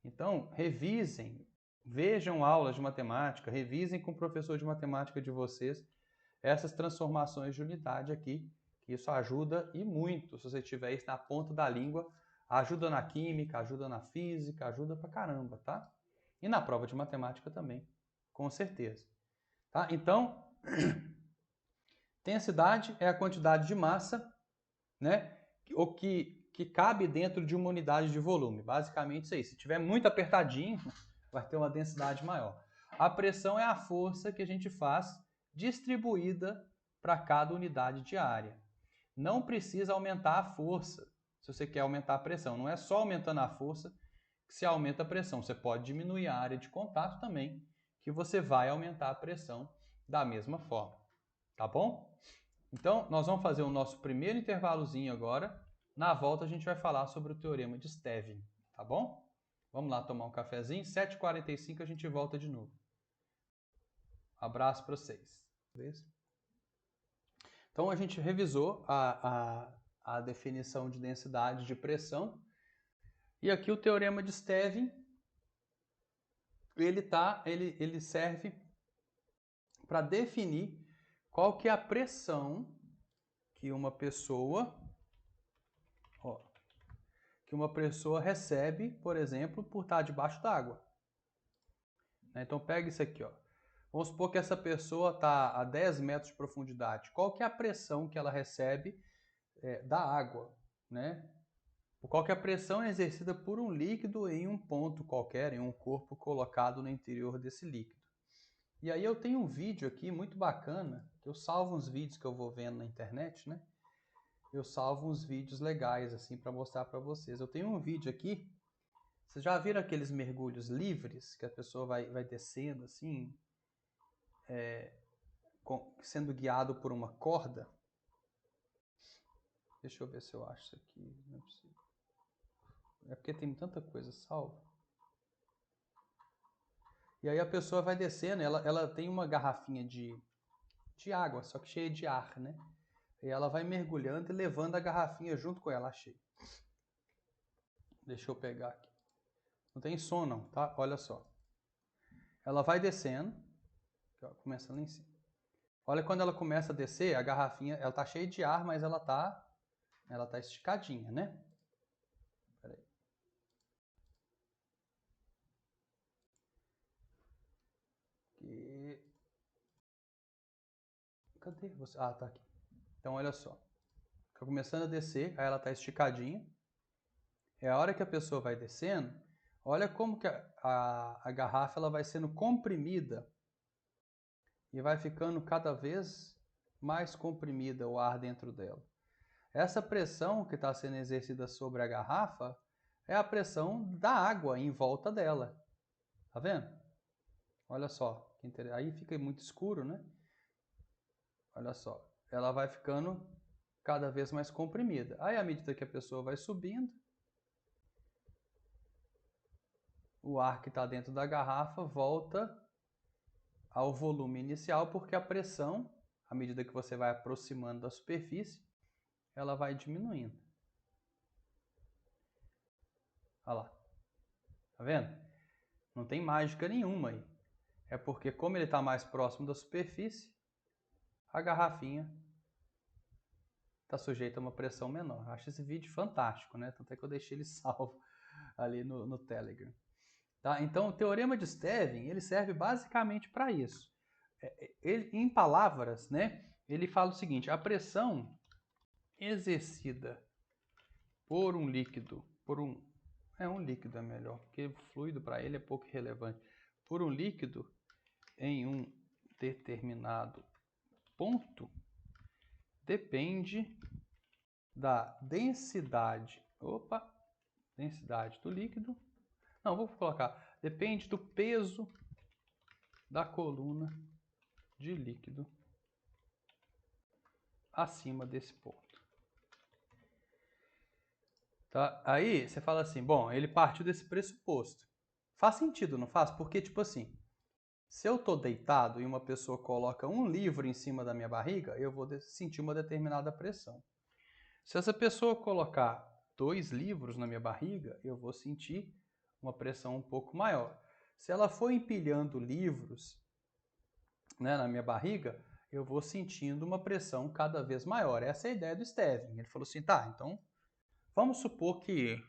Então, revisem, vejam aulas de matemática, revisem com o professor de matemática de vocês essas transformações de unidade aqui, que isso ajuda e muito. Se você tiver isso na ponta da língua, ajuda na química, ajuda na física, ajuda pra caramba, tá? E na prova de matemática também, com certeza. Tá? Então, densidade é a quantidade de massa, né, o que cabe dentro de uma unidade de volume. Basicamente isso aí. Se tiver muito apertadinho, vai ter uma densidade maior. A pressão é a força que a gente faz distribuída para cada unidade de área. Não precisa aumentar a força se você quer aumentar a pressão. Não é só aumentando a força que se aumenta a pressão. Você pode diminuir a área de contato também, que você vai aumentar a pressão da mesma forma. Tá bom? Então, nós vamos fazer o nosso primeiro intervalozinho agora. Na volta, a gente vai falar sobre o teorema de Stevin. Tá bom? Vamos lá tomar um cafezinho. 7h45 a gente volta de novo. Abraço para vocês. Então, a gente revisou a definição de densidade de pressão. E aqui o teorema de Stevin, ele serve para definir qual que é a pressão que uma pessoa recebe, por exemplo, por estar debaixo d'água. Então pega isso aqui, ó. Vamos supor que essa pessoa está a 10 metros de profundidade. Qual que é a pressão que ela recebe da água, né? Qual que é a pressão exercida por um líquido em um ponto qualquer, em um corpo colocado no interior desse líquido. E aí eu tenho um vídeo aqui muito bacana, que eu salvo uns vídeos que eu vou vendo na internet, né? Eu salvo uns vídeos legais assim para mostrar para vocês. Eu tenho um vídeo aqui. Vocês já viram aqueles mergulhos livres que a pessoa vai descendo assim, sendo guiado por uma corda? Deixa eu ver se eu acho isso aqui. Não é possível. É porque tem tanta coisa salva. E aí a pessoa vai descendo, ela tem uma garrafinha de água, só que cheia de ar, né? E ela vai mergulhando e levando a garrafinha junto com ela cheia. Deixa eu pegar aqui. Não tem som não, tá? Olha só. Ela vai descendo, começa lá em cima. Olha quando ela começa a descer, a garrafinha, ela tá cheia de ar, mas ela tá esticadinha, né? Pera aí. Cadê você? Ah, tá aqui. Então olha só. Tá começando a descer, aí ela tá esticadinha. É a hora que a pessoa vai descendo, olha como que a garrafa ela vai sendo comprimida e vai ficando cada vez mais comprimida o ar dentro dela. Essa pressão que está sendo exercida sobre a garrafa é a pressão da água em volta dela. Tá vendo? Olha só. Aí fica muito escuro, né? Olha só. Ela vai ficando cada vez mais comprimida. Aí, à medida que a pessoa vai subindo, o ar que está dentro da garrafa volta ao volume inicial, porque a pressão, à medida que você vai aproximando da superfície, ela vai diminuindo. Olha lá. Tá vendo? Não tem mágica nenhuma aí. É porque, como ele está mais próximo da superfície, a garrafinha está sujeita a uma pressão menor. Acho esse vídeo fantástico, né? Tanto é que eu deixei ele salvo ali no Telegram. Tá? Então, o teorema de Stevin ele serve basicamente para isso. Em palavras, né, ele fala o seguinte: a pressão exercida por um líquido, um líquido é melhor, porque fluido para ele é pouco relevante, por um líquido em um determinado ponto depende da densidade do líquido. Não, vou colocar, depende do peso da coluna de líquido acima desse ponto. Tá? Aí você fala assim, bom, ele partiu desse pressuposto. Faz sentido, não faz? Porque, tipo assim, se eu tô deitado e uma pessoa coloca um livro em cima da minha barriga, eu vou sentir uma determinada pressão. Se essa pessoa colocar 2 livros na minha barriga, eu vou sentir uma pressão um pouco maior. Se ela for empilhando livros, né, na minha barriga, eu vou sentindo uma pressão cada vez maior. Essa é a ideia do Stevin. Ele falou assim, tá, então vamos supor que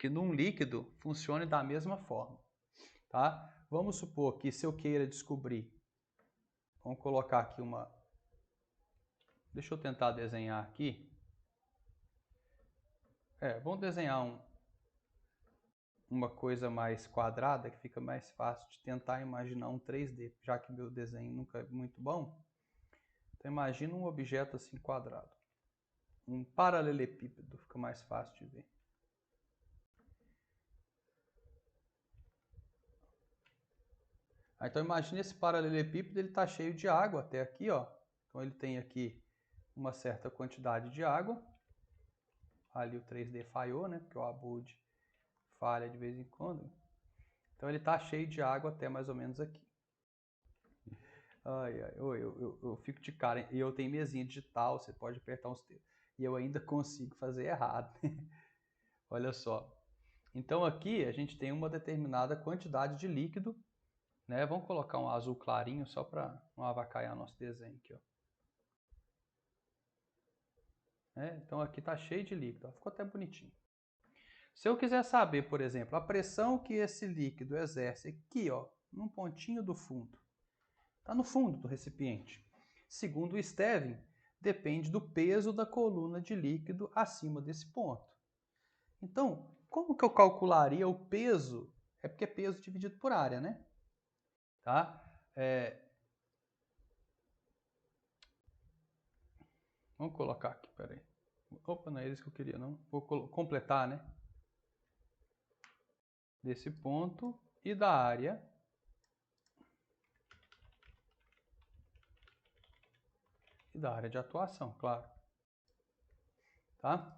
num líquido funcione da mesma forma. Tá? Vamos supor que se eu queira descobrir, vamos colocar aqui uma... Deixa eu tentar desenhar aqui. Vamos desenhar uma coisa mais quadrada, que fica mais fácil de tentar imaginar um 3D, já que meu desenho nunca é muito bom. Então imagina um objeto assim quadrado. Um paralelepípedo, fica mais fácil de ver. Então imagine esse paralelepípedo, ele está cheio de água até aqui, ó. Então ele tem aqui uma certa quantidade de água. Ali o 3D falhou, né? Porque o Abud falha de vez em quando. Então ele está cheio de água até mais ou menos aqui. Ai, ai, eu fico de cara. E eu tenho mesinha digital, você pode apertar uns dedos. E eu ainda consigo fazer errado. Olha só. Então aqui a gente tem uma determinada quantidade de líquido, né? Vamos colocar um azul clarinho só para não avacalhar nosso desenho aqui, ó. Então aqui está cheio de líquido, ó. Ficou até bonitinho. Se eu quiser saber, por exemplo, a pressão que esse líquido exerce aqui, ó, num pontinho do fundo, está no fundo do recipiente. Segundo o Stevin, depende do peso da coluna de líquido acima desse ponto. Então, como que eu calcularia o peso? É porque é peso dividido por área, né? Tá? Vamos colocar aqui, peraí. Opa, não é isso que eu queria, não. Vou completar, né? Desse ponto e da área. E da área de atuação, claro. Tá?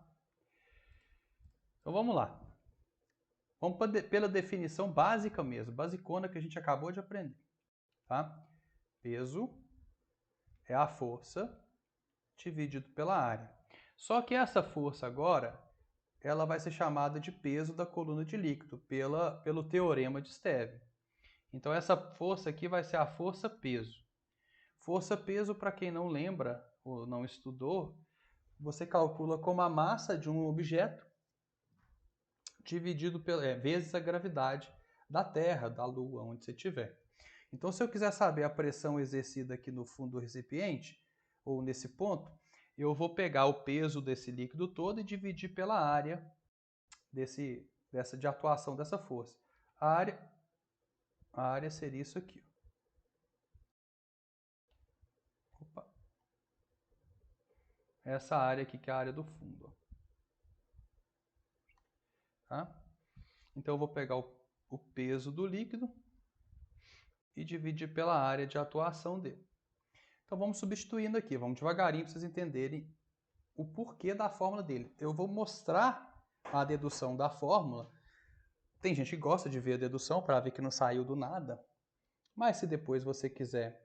Então vamos lá. Vamos pela definição básica mesmo, basicona que a gente acabou de aprender. Tá? Peso é a força dividido pela área. Só que essa força agora, ela vai ser chamada de peso da coluna de líquido, pelo teorema de Stevin. Então essa força aqui vai ser a força-peso. Força-peso, para quem não lembra ou não estudou, você calcula como a massa de um objeto dividido vezes a gravidade da Terra, da Lua, onde você estiver. Então, se eu quiser saber a pressão exercida aqui no fundo do recipiente, ou nesse ponto, eu vou pegar o peso desse líquido todo e dividir pela área de atuação dessa força. A área seria isso aqui. Opa. Essa área aqui que é a área do fundo. Tá? Então, eu vou pegar o peso do líquido e dividir pela área de atuação dele. Então, vamos substituindo aqui. Vamos devagarinho para vocês entenderem o porquê da fórmula dele. Eu vou mostrar a dedução da fórmula. Tem gente que gosta de ver a dedução para ver que não saiu do nada. Mas se depois você quiser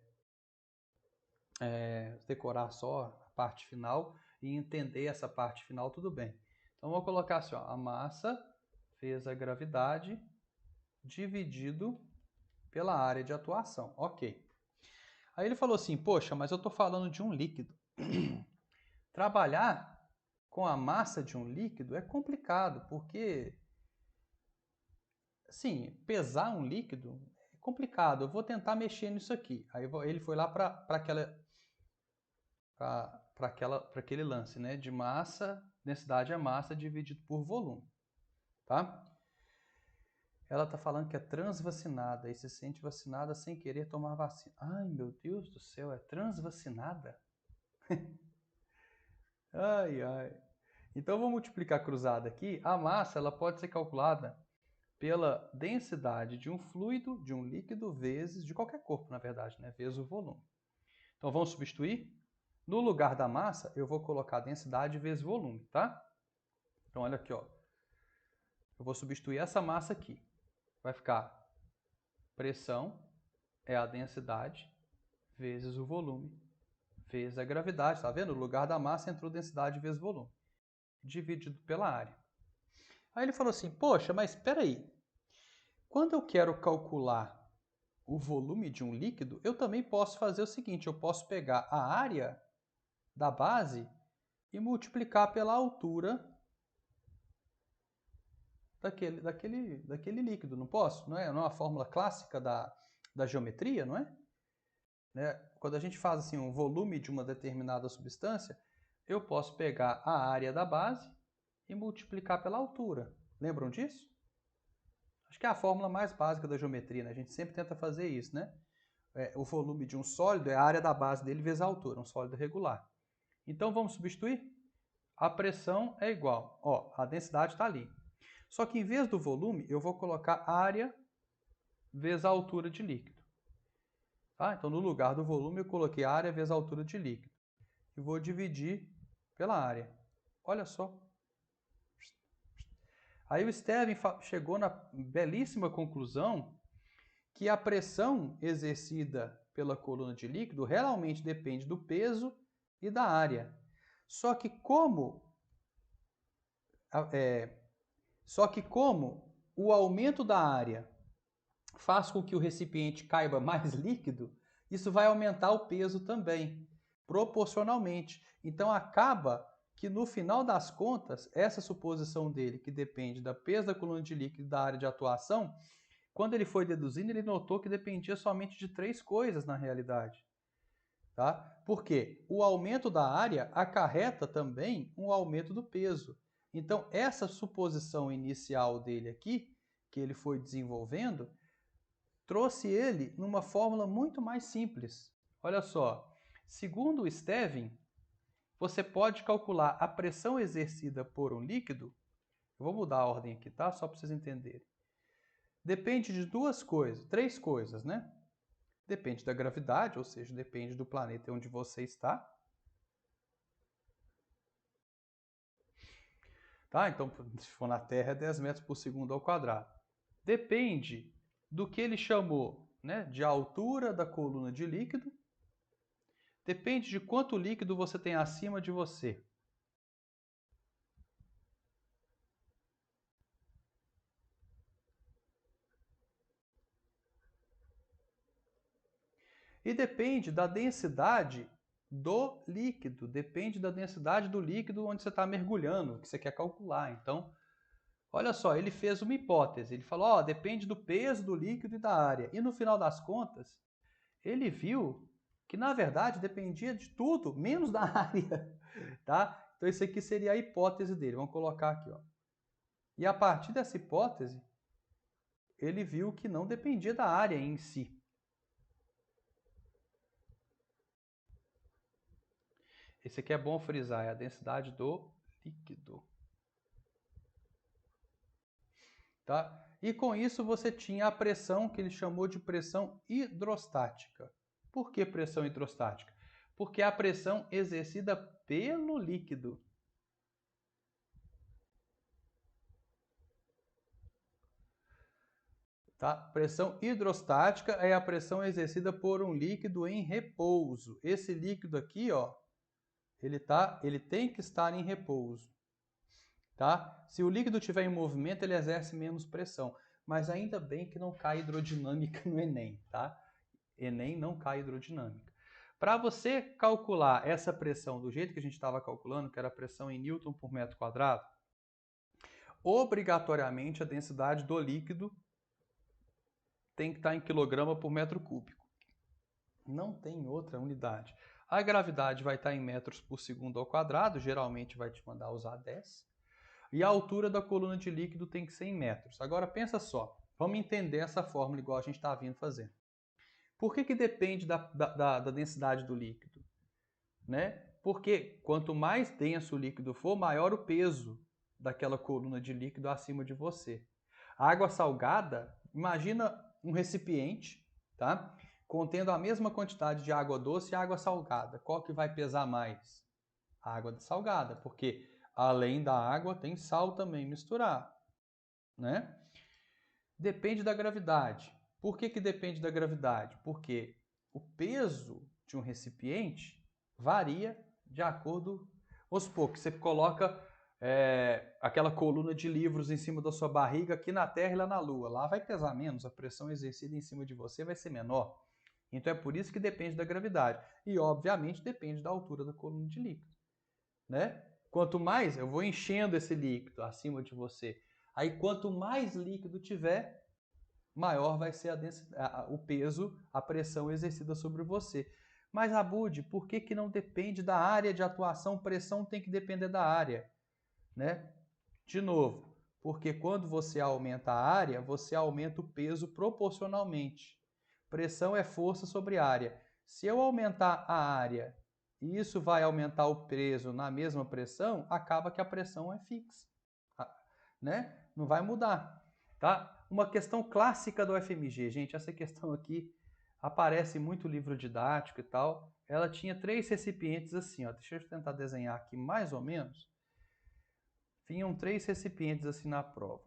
decorar só a parte final e entender essa parte final, tudo bem. Então, vou colocar assim, ó, a massa vezes a gravidade dividido pela área de atuação. Ok. Aí ele falou assim, poxa, mas eu estou falando de um líquido. Trabalhar com a massa de um líquido é complicado, porque, assim, pesar um líquido é complicado. Eu vou tentar mexer nisso aqui. Aí ele foi lá para aquele lance, né? De massa, densidade é massa dividido por volume, tá? Ela tá falando que é transvacinada e se sente vacinada sem querer tomar vacina. Ai, meu Deus do céu, é transvacinada? Ai, ai. Então, vou multiplicar cruzada aqui. A massa ela pode ser calculada pela densidade de um fluido, de um líquido, vezes, de qualquer corpo, na verdade, né? Vezes o volume. Então, vamos substituir? No lugar da massa, eu vou colocar densidade vezes volume, tá? Então, olha aqui, ó. Eu vou substituir essa massa aqui. Vai ficar pressão é a densidade vezes o volume, vezes a gravidade. Tá vendo? No lugar da massa entrou densidade vezes volume, dividido pela área. Aí ele falou assim, poxa, mas espera aí. Quando eu quero calcular o volume de um líquido, eu também posso fazer o seguinte, eu posso pegar a área da base e multiplicar pela altura daquele líquido, não posso? Não é uma fórmula clássica da geometria, não é? Né? Quando a gente faz assim, um volume de uma determinada substância, eu posso pegar a área da base e multiplicar pela altura. Lembram disso? Acho que é a fórmula mais básica da geometria, né? A gente sempre tenta fazer isso, né? O volume de um sólido é a área da base dele vezes a altura, um sólido regular. Então, vamos substituir? A pressão é igual. Ó, a densidade está ali. Só que em vez do volume, eu vou colocar área vezes a altura de líquido. Tá? Então, no lugar do volume, eu coloquei área vezes a altura de líquido. E vou dividir pela área. Olha só. Aí o Stevin chegou na belíssima conclusão que a pressão exercida pela coluna de líquido realmente depende do peso e da área. Só que como o aumento da área faz com que o recipiente caiba mais líquido, isso vai aumentar o peso também, proporcionalmente. Então acaba que no final das contas, essa suposição dele, que depende do peso da coluna de líquido e da área de atuação, quando ele foi deduzindo, ele notou que dependia somente de 3 coisas na realidade. Tá? Por quê? O aumento da área acarreta também um aumento do peso. Então, essa suposição inicial dele aqui, que ele foi desenvolvendo, trouxe ele numa fórmula muito mais simples. Olha só, segundo o Stevin, você pode calcular a pressão exercida por um líquido. Eu vou mudar a ordem aqui, tá? Só para vocês entenderem. Depende de três coisas, né? Depende da gravidade, ou seja, depende do planeta onde você está. Tá? Então, se for na Terra, é 10 metros por segundo ao quadrado. Depende do que ele chamou, né, de altura da coluna de líquido. Depende de quanto líquido você tem acima de você. E depende da densidade do líquido, depende da densidade do líquido onde você está mergulhando, que você quer calcular. Então, olha só, ele fez uma hipótese, ele falou, ó, depende do peso do líquido e da área. E no final das contas, ele viu que, na verdade, dependia de tudo, menos da área, tá? Então, isso aqui seria a hipótese dele. Vamos colocar aqui, ó. E a partir dessa hipótese, ele viu que não dependia da área em si. Esse aqui é bom frisar, é a densidade do líquido. Tá? E com isso você tinha a pressão que ele chamou de pressão hidrostática. Por que pressão hidrostática? Porque é a pressão exercida pelo líquido. Tá? Pressão hidrostática é a pressão exercida por um líquido em repouso. Esse líquido aqui, ó, ele tem que estar em repouso. Tá? Se o líquido estiver em movimento, ele exerce menos pressão. Mas ainda bem que não cai hidrodinâmica no Enem. Tá? Enem não cai hidrodinâmica. Para você calcular essa pressão do jeito que a gente estava calculando, que era a pressão em Newton por metro quadrado, obrigatoriamente a densidade do líquido tem que estar em quilograma por metro cúbico. Não tem outra unidade. A gravidade vai estar em metros por segundo ao quadrado, geralmente vai te mandar usar 10. E a altura da coluna de líquido tem que ser em metros. Agora pensa só, vamos entender essa fórmula igual a gente está vindo fazendo. Por que depende da densidade do líquido? Né? Porque quanto mais denso o líquido for, maior o peso daquela coluna de líquido acima de você. A água salgada, imagina um recipiente, tá? Contendo a mesma quantidade de água doce e água salgada. Qual que vai pesar mais? A água salgada, porque além da água tem sal também misturado, né? Depende da gravidade. Por que depende da gravidade? Porque o peso de um recipiente varia de acordo... Vamos supor que você coloca aquela coluna de livros em cima da sua barriga aqui na Terra e lá na Lua. Lá vai pesar menos, a pressão exercida em cima de você vai ser menor. Então é por isso que depende da gravidade. E, obviamente, depende da altura da coluna de líquido. Né? Quanto mais eu vou enchendo esse líquido acima de você, aí quanto mais líquido tiver, maior vai ser o peso, a pressão exercida sobre você. Mas, Abud, por que não depende da área de atuação? Pressão tem que depender da área. Né? De novo, porque quando você aumenta a área, você aumenta o peso proporcionalmente. Pressão é força sobre área. Se eu aumentar a área e isso vai aumentar o peso na mesma pressão, acaba que a pressão é fixa. Né? Não vai mudar. Tá? Uma questão clássica do FMG, gente, essa questão aqui aparece muito no livro didático e tal. Ela tinha 3 recipientes assim, ó. Deixa eu tentar desenhar aqui mais ou menos. Vinham 3 recipientes assim na prova.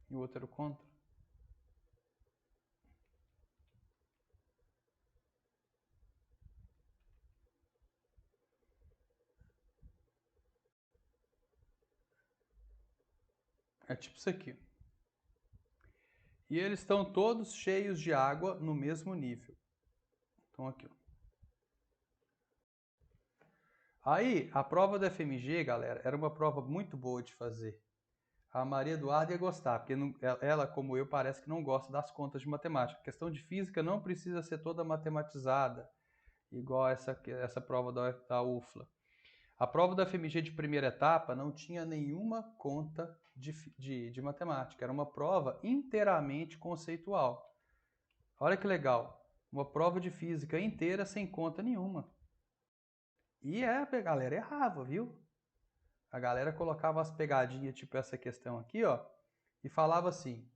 E o outro era o contra. É tipo isso aqui. E eles estão todos cheios de água no mesmo nível. Então aqui, ó. Aí, a prova do FMG, galera, era uma prova muito boa de fazer. A Maria Eduarda ia gostar, porque ela, como eu, parece que não gosta das contas de matemática. A questão de física não precisa ser toda matematizada, igual essa prova da UFLA. A prova da FMG de primeira etapa não tinha nenhuma conta de matemática. Era uma prova inteiramente conceitual. Olha que legal. Uma prova de física inteira sem conta nenhuma. E a galera errava, viu? A galera colocava as pegadinhas, tipo essa questão aqui, ó, e falava assim: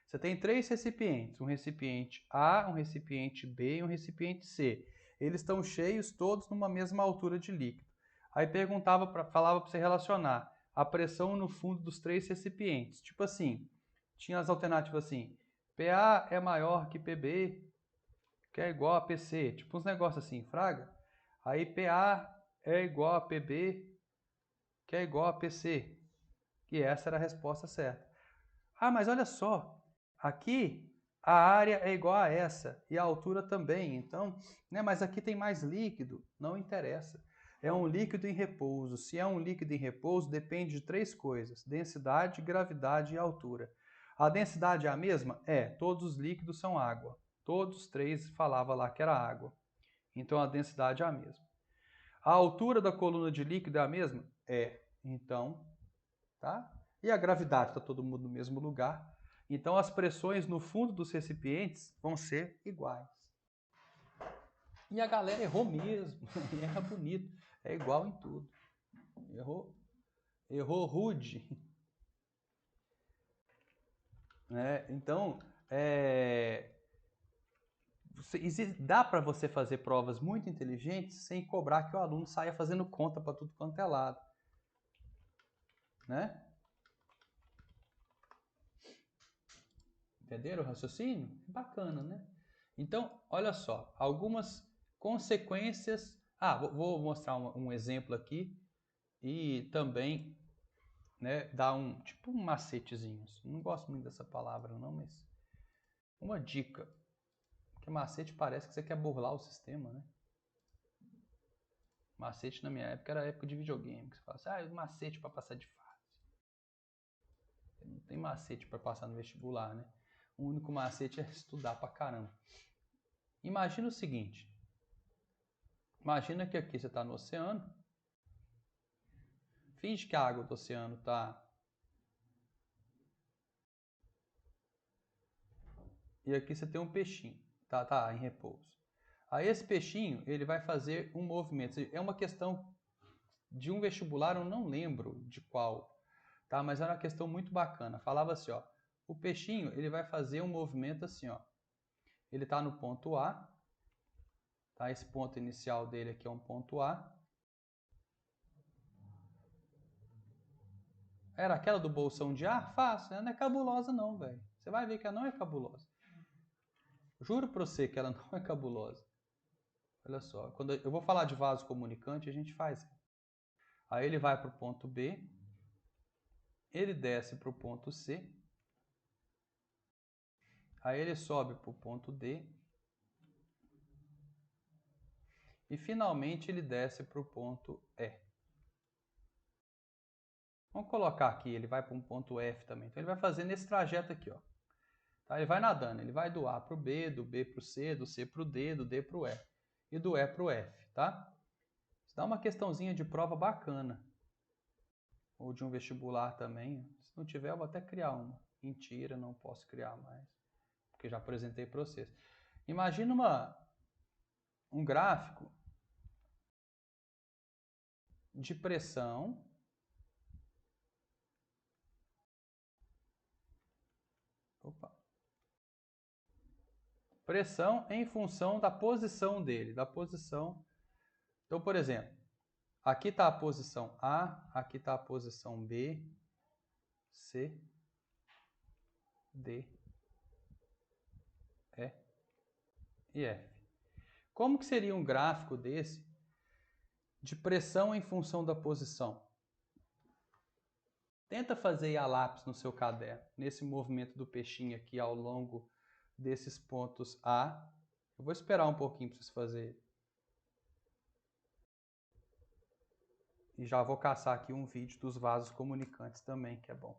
você tem 3 recipientes, um recipiente A, um recipiente B e um recipiente C. Eles estão cheios todos numa mesma altura de líquido. Aí falava para você relacionar a pressão no fundo dos 3 recipientes. Tipo assim, tinha as alternativas assim: PA é maior que PB, que é igual a PC. Tipo uns negócios assim, fraga. Aí PA é igual a PB, que é igual a PC. E essa era a resposta certa. Ah, mas olha só, aqui a área é igual a essa e a altura também. Então, né, mas aqui tem mais líquido. Não interessa. É um líquido em repouso. Se é um líquido em repouso, depende de 3 coisas: densidade, gravidade e altura. A densidade é a mesma? É, todos os líquidos são água. Todos os 3 falava lá que era água. Então a densidade é a mesma. A altura da coluna de líquido é a mesma? É. Então, tá? E a gravidade está todo mundo no mesmo lugar. Então as pressões no fundo dos recipientes vão ser iguais. E a galera errou mesmo. Erra bonito. É igual em tudo. Errou rude. Então, dá para você fazer provas muito inteligentes sem cobrar que o aluno saia fazendo conta para tudo quanto é lado. Né? Entenderam o raciocínio? Bacana, né? Então, olha só, algumas consequências. Vou mostrar um exemplo aqui e também, né, dar tipo um macetezinho. Não gosto muito dessa palavra, não, mas uma dica. Porque macete parece que você quer burlar o sistema, né? Macete na minha época era a época de videogame, que você fala assim, macete para passar de fase. Não tem macete para passar no vestibular, né? O único macete é estudar pra caramba. Imagina o seguinte. Imagina que aqui você está no oceano. Finge que a água do oceano está... E aqui você tem um peixinho. Tá em repouso. Aí esse peixinho, ele vai fazer um movimento. É uma questão de um vestibular, eu não lembro de qual. Tá? Mas era uma questão muito bacana. Falava assim, ó. O peixinho, ele vai fazer um movimento assim, ó. Ele está no ponto A. Tá? Esse ponto inicial dele aqui é um ponto A. Era aquela do bolsão de ar? Fácil, ela não é cabulosa não, velho. Você vai ver que ela não é cabulosa. Juro pra você que ela não é cabulosa. Olha só, quando eu vou falar de vaso comunicante, a gente faz. Aí ele vai pro ponto B, ele desce pro ponto C, aí ele sobe pro ponto D, e finalmente ele desce pro ponto E. Vamos colocar aqui, ele vai para um ponto F também. Então ele vai fazendo esse trajeto aqui, ó. Tá? Ele vai nadando, ele vai do A para o B, do B para o C, do C para o D, do D para o E e do E para o F, tá? Isso dá uma questãozinha de prova bacana. Ou de um vestibular também. Se não tiver, eu vou até criar uma. Mentira, não posso criar mais, porque já apresentei para vocês. Imagina um gráfico de pressão. Opa. Pressão em função da posição dele, da posição. Então, por exemplo, aqui está a posição A, aqui está a posição B, C, D, E e F. Como que seria um gráfico desse de pressão em função da posição? Tenta fazer a lápis no seu caderno, nesse movimento do peixinho aqui ao longo desses pontos A. Eu vou esperar um pouquinho para vocês fazerem. E já vou caçar aqui um vídeo dos vasos comunicantes também, que é bom.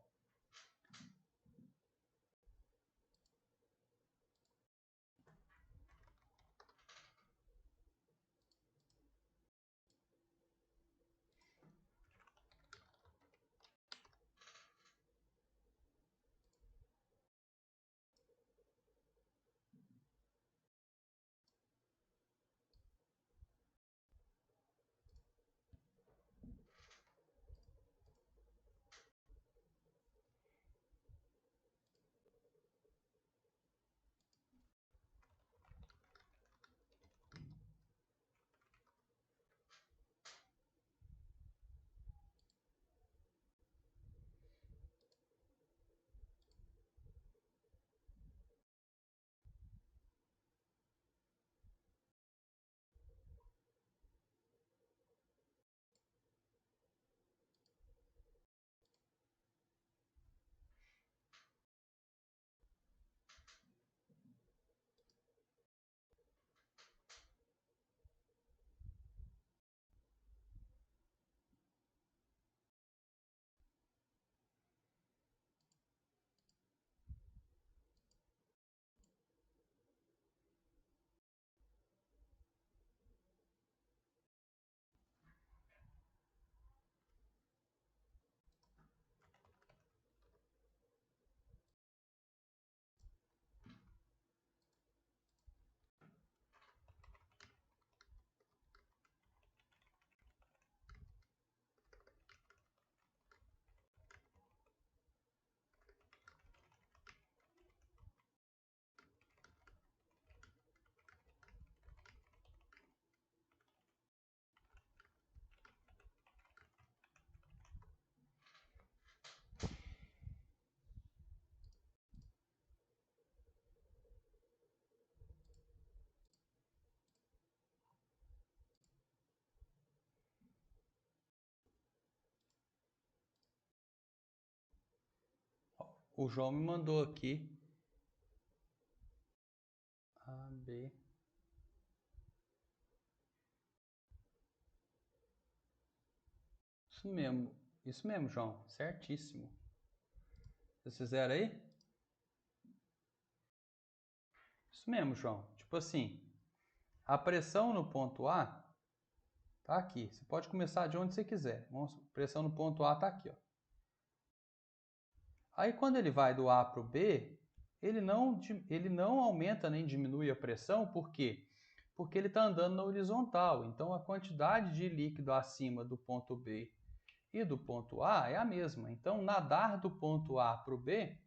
O João me mandou aqui A, B. Isso mesmo, João. Certíssimo. Vocês fizeram aí? Isso mesmo, João. Tipo assim, a pressão no ponto A tá aqui. Você pode começar de onde você quiser. Pressão no ponto A tá aqui, ó. Aí quando ele vai do A para o B, ele não aumenta nem diminui a pressão, por quê? Porque ele está andando na horizontal. Então a quantidade de líquido acima do ponto B e do ponto A é a mesma. Então nadar do ponto A para o B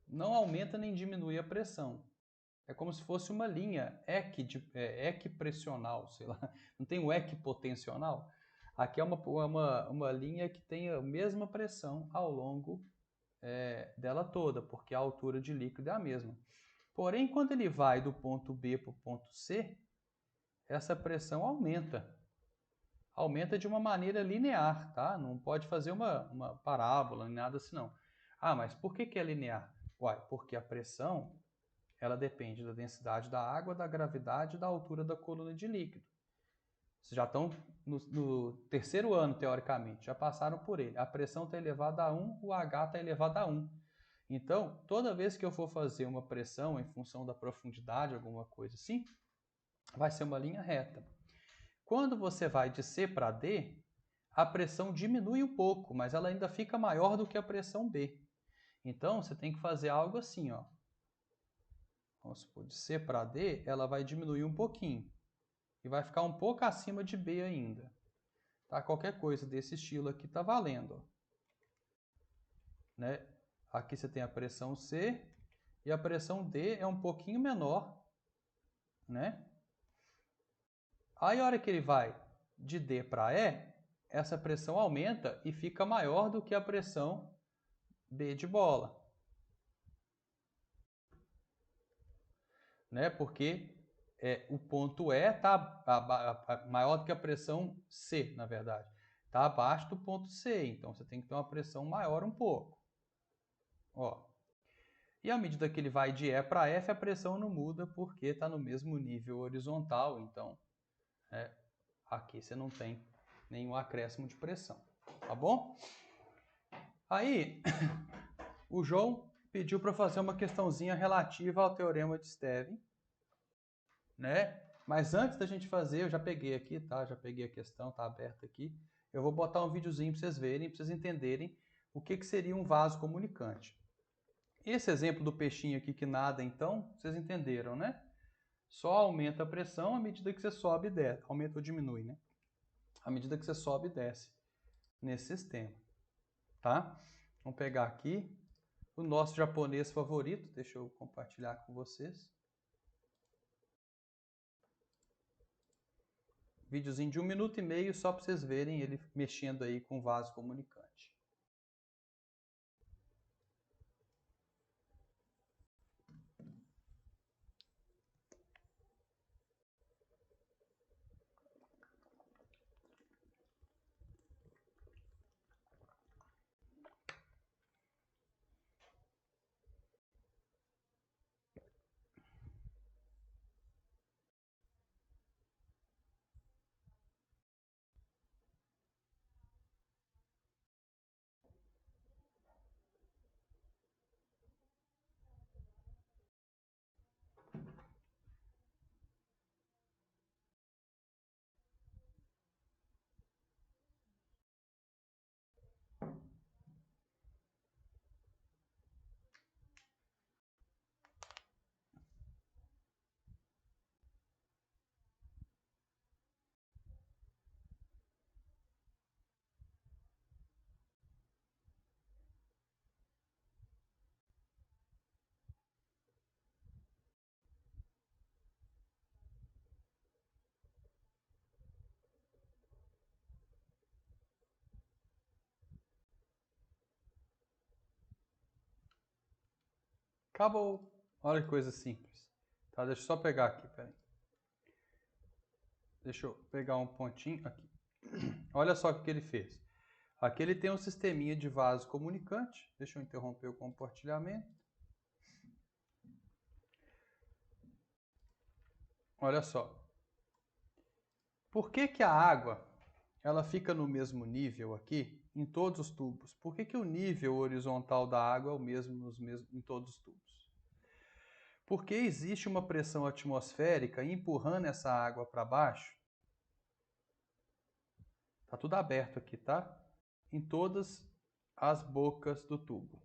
não aumenta nem diminui a pressão. É como se fosse uma linha equipressional, sei lá. Não tem o equipotencional? Aqui é uma linha que tem a mesma pressão ao longo dela toda, porque a altura de líquido é a mesma. Porém, quando ele vai do ponto B para o ponto C, essa pressão aumenta. Aumenta de uma maneira linear, tá? Não pode fazer uma parábola, nem nada assim, não. Ah, mas por que é linear? Uai, porque a pressão ela depende da densidade da água, da gravidade e da altura da coluna de líquido. Vocês já estão no terceiro ano, teoricamente, já passaram por ele. A pressão está elevada a 1, o H está elevado a 1. Então, toda vez que eu for fazer uma pressão em função da profundidade, alguma coisa assim, vai ser uma linha reta. Quando você vai de C para D, a pressão diminui um pouco, mas ela ainda fica maior do que a pressão B. Então, você tem que fazer algo assim, ó. Vamos supor, de C para D, ela vai diminuir um pouquinho. E vai ficar um pouco acima de B ainda. Tá? Qualquer coisa desse estilo aqui está valendo. Ó. Né? Aqui você tem a pressão C e a pressão D é um pouquinho menor. Né? Aí, a hora que ele vai de D para E, essa pressão aumenta e fica maior do que a pressão B de bola. Né? Porque o ponto E está maior do que a pressão C, na verdade. Está abaixo do ponto C, então você tem que ter uma pressão maior um pouco. Ó. E à medida que ele vai de E para F, a pressão não muda porque está no mesmo nível horizontal, então aqui você não tem nenhum acréscimo de pressão, tá bom? Aí, o João pediu para fazer uma questãozinha relativa ao teorema de Stevin, né? Mas antes da gente fazer, eu já peguei aqui, tá? Já peguei a questão, tá aberta aqui. Eu vou botar um videozinho para vocês verem, para vocês entenderem o que seria um vaso comunicante. Esse exemplo do peixinho aqui que nada, então, vocês entenderam, né? Só aumenta a pressão à medida que você sobe e desce. Aumenta ou diminui, né? À medida que você sobe e desce nesse sistema, tá? Vamos pegar aqui o nosso japonês favorito. Deixa eu compartilhar com vocês. Videozinho de 1 minuto e meio só para vocês verem ele mexendo aí com o vaso comunicante. Acabou. Olha que coisa simples. Tá, deixa eu só pegar aqui, peraí. Deixa eu pegar um pontinho aqui. Olha só o que ele fez. Aqui ele tem um sisteminha de vaso comunicante. Deixa eu interromper o compartilhamento. Olha só. Por que a água ela fica no mesmo nível aqui em todos os tubos? Por que o nível horizontal da água é o mesmo em todos os tubos? Porque existe uma pressão atmosférica empurrando essa água para baixo. Tá tudo aberto aqui, tá? Em todas as bocas do tubo.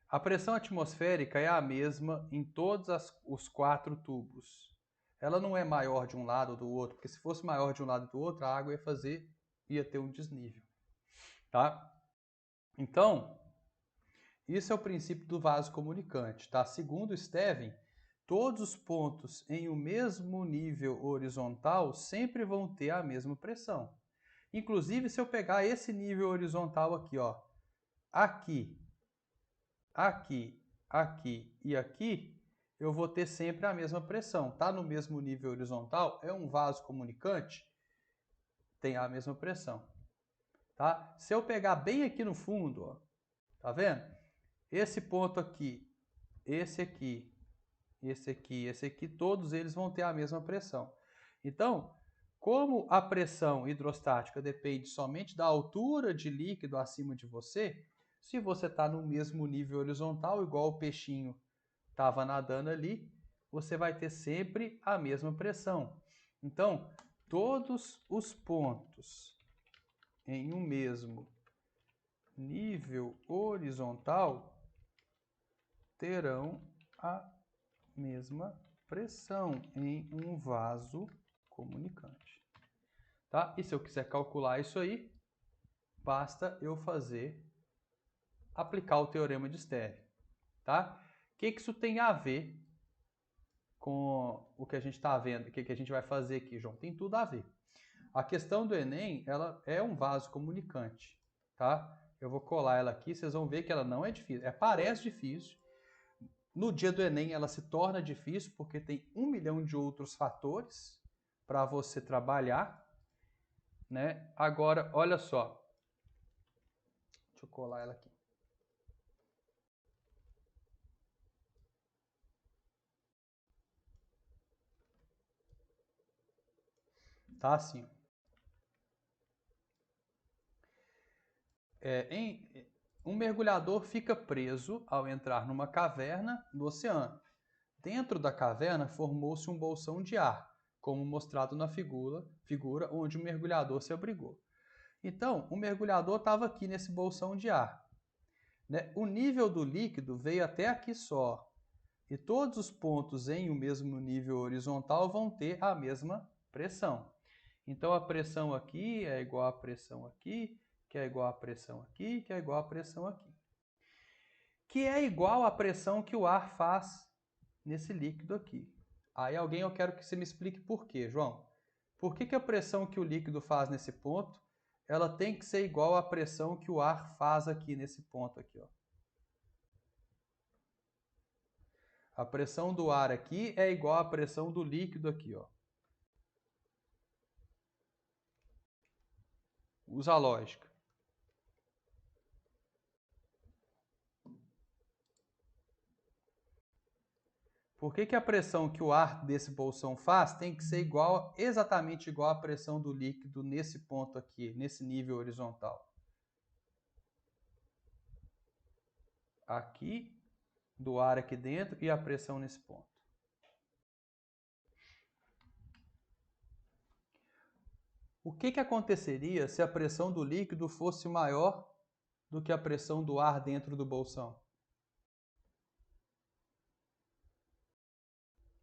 A pressão atmosférica é a mesma em todos os 4 tubos. Ela não é maior de um lado ou do outro, porque se fosse maior de um lado ou do outro, a água ia ter um desnível, tá? Então, isso é o princípio do vaso comunicante, tá? Segundo Stevin, todos os pontos em o mesmo nível horizontal sempre vão ter a mesma pressão. Inclusive, se eu pegar esse nível horizontal aqui, ó, aqui, aqui, aqui e aqui, eu vou ter sempre a mesma pressão. Tá no mesmo nível horizontal, é um vaso comunicante, tem a mesma pressão. Tá? Se eu pegar bem aqui no fundo, ó, tá vendo? Esse ponto aqui, esse aqui, esse aqui, esse aqui, todos eles vão ter a mesma pressão. Então, como a pressão hidrostática depende somente da altura de líquido acima de você, se você está no mesmo nível horizontal, igual o peixinho estava nadando ali, você vai ter sempre a mesma pressão. Então, todos os pontos em um mesmo nível horizontal terão a mesma pressão em um vaso comunicante. Tá? E se eu quiser calcular isso aí, basta eu aplicar o teorema de Stevin. Tá? O que isso tem a ver com o que a gente está vendo? O que a gente vai fazer aqui, João? Tem tudo a ver. A questão do Enem, ela é um vaso comunicante. Tá? Eu vou colar ela aqui, vocês vão ver que ela não é difícil. Parece difícil. No dia do Enem, ela se torna difícil porque tem 1 milhão de outros fatores para você trabalhar. Né? Agora, olha só. Deixa eu colar ela aqui. Tá assim. Um mergulhador fica preso ao entrar numa caverna no oceano. Dentro da caverna formou-se um bolsão de ar, como mostrado na figura onde o mergulhador se abrigou. Então, o mergulhador estava aqui nesse bolsão de ar, né? O nível do líquido veio até aqui só. E todos os pontos em o mesmo nível horizontal vão ter a mesma pressão. Então, a pressão aqui é igual à pressão aqui, que é igual à pressão aqui, que é igual à pressão aqui. Que é igual à pressão que o ar faz nesse líquido aqui. Aí eu quero que você me explique por quê, João. Por que a pressão que o líquido faz nesse ponto, ela tem que ser igual à pressão que o ar faz aqui nesse ponto aqui, ó. A pressão do ar aqui é igual à pressão do líquido aqui, ó. Usa a lógica. Por que a pressão que o ar desse bolsão faz tem que ser exatamente igual à pressão do líquido nesse ponto aqui, nesse nível horizontal? Aqui, do ar aqui dentro e a pressão nesse ponto. O que aconteceria se a pressão do líquido fosse maior do que a pressão do ar dentro do bolsão?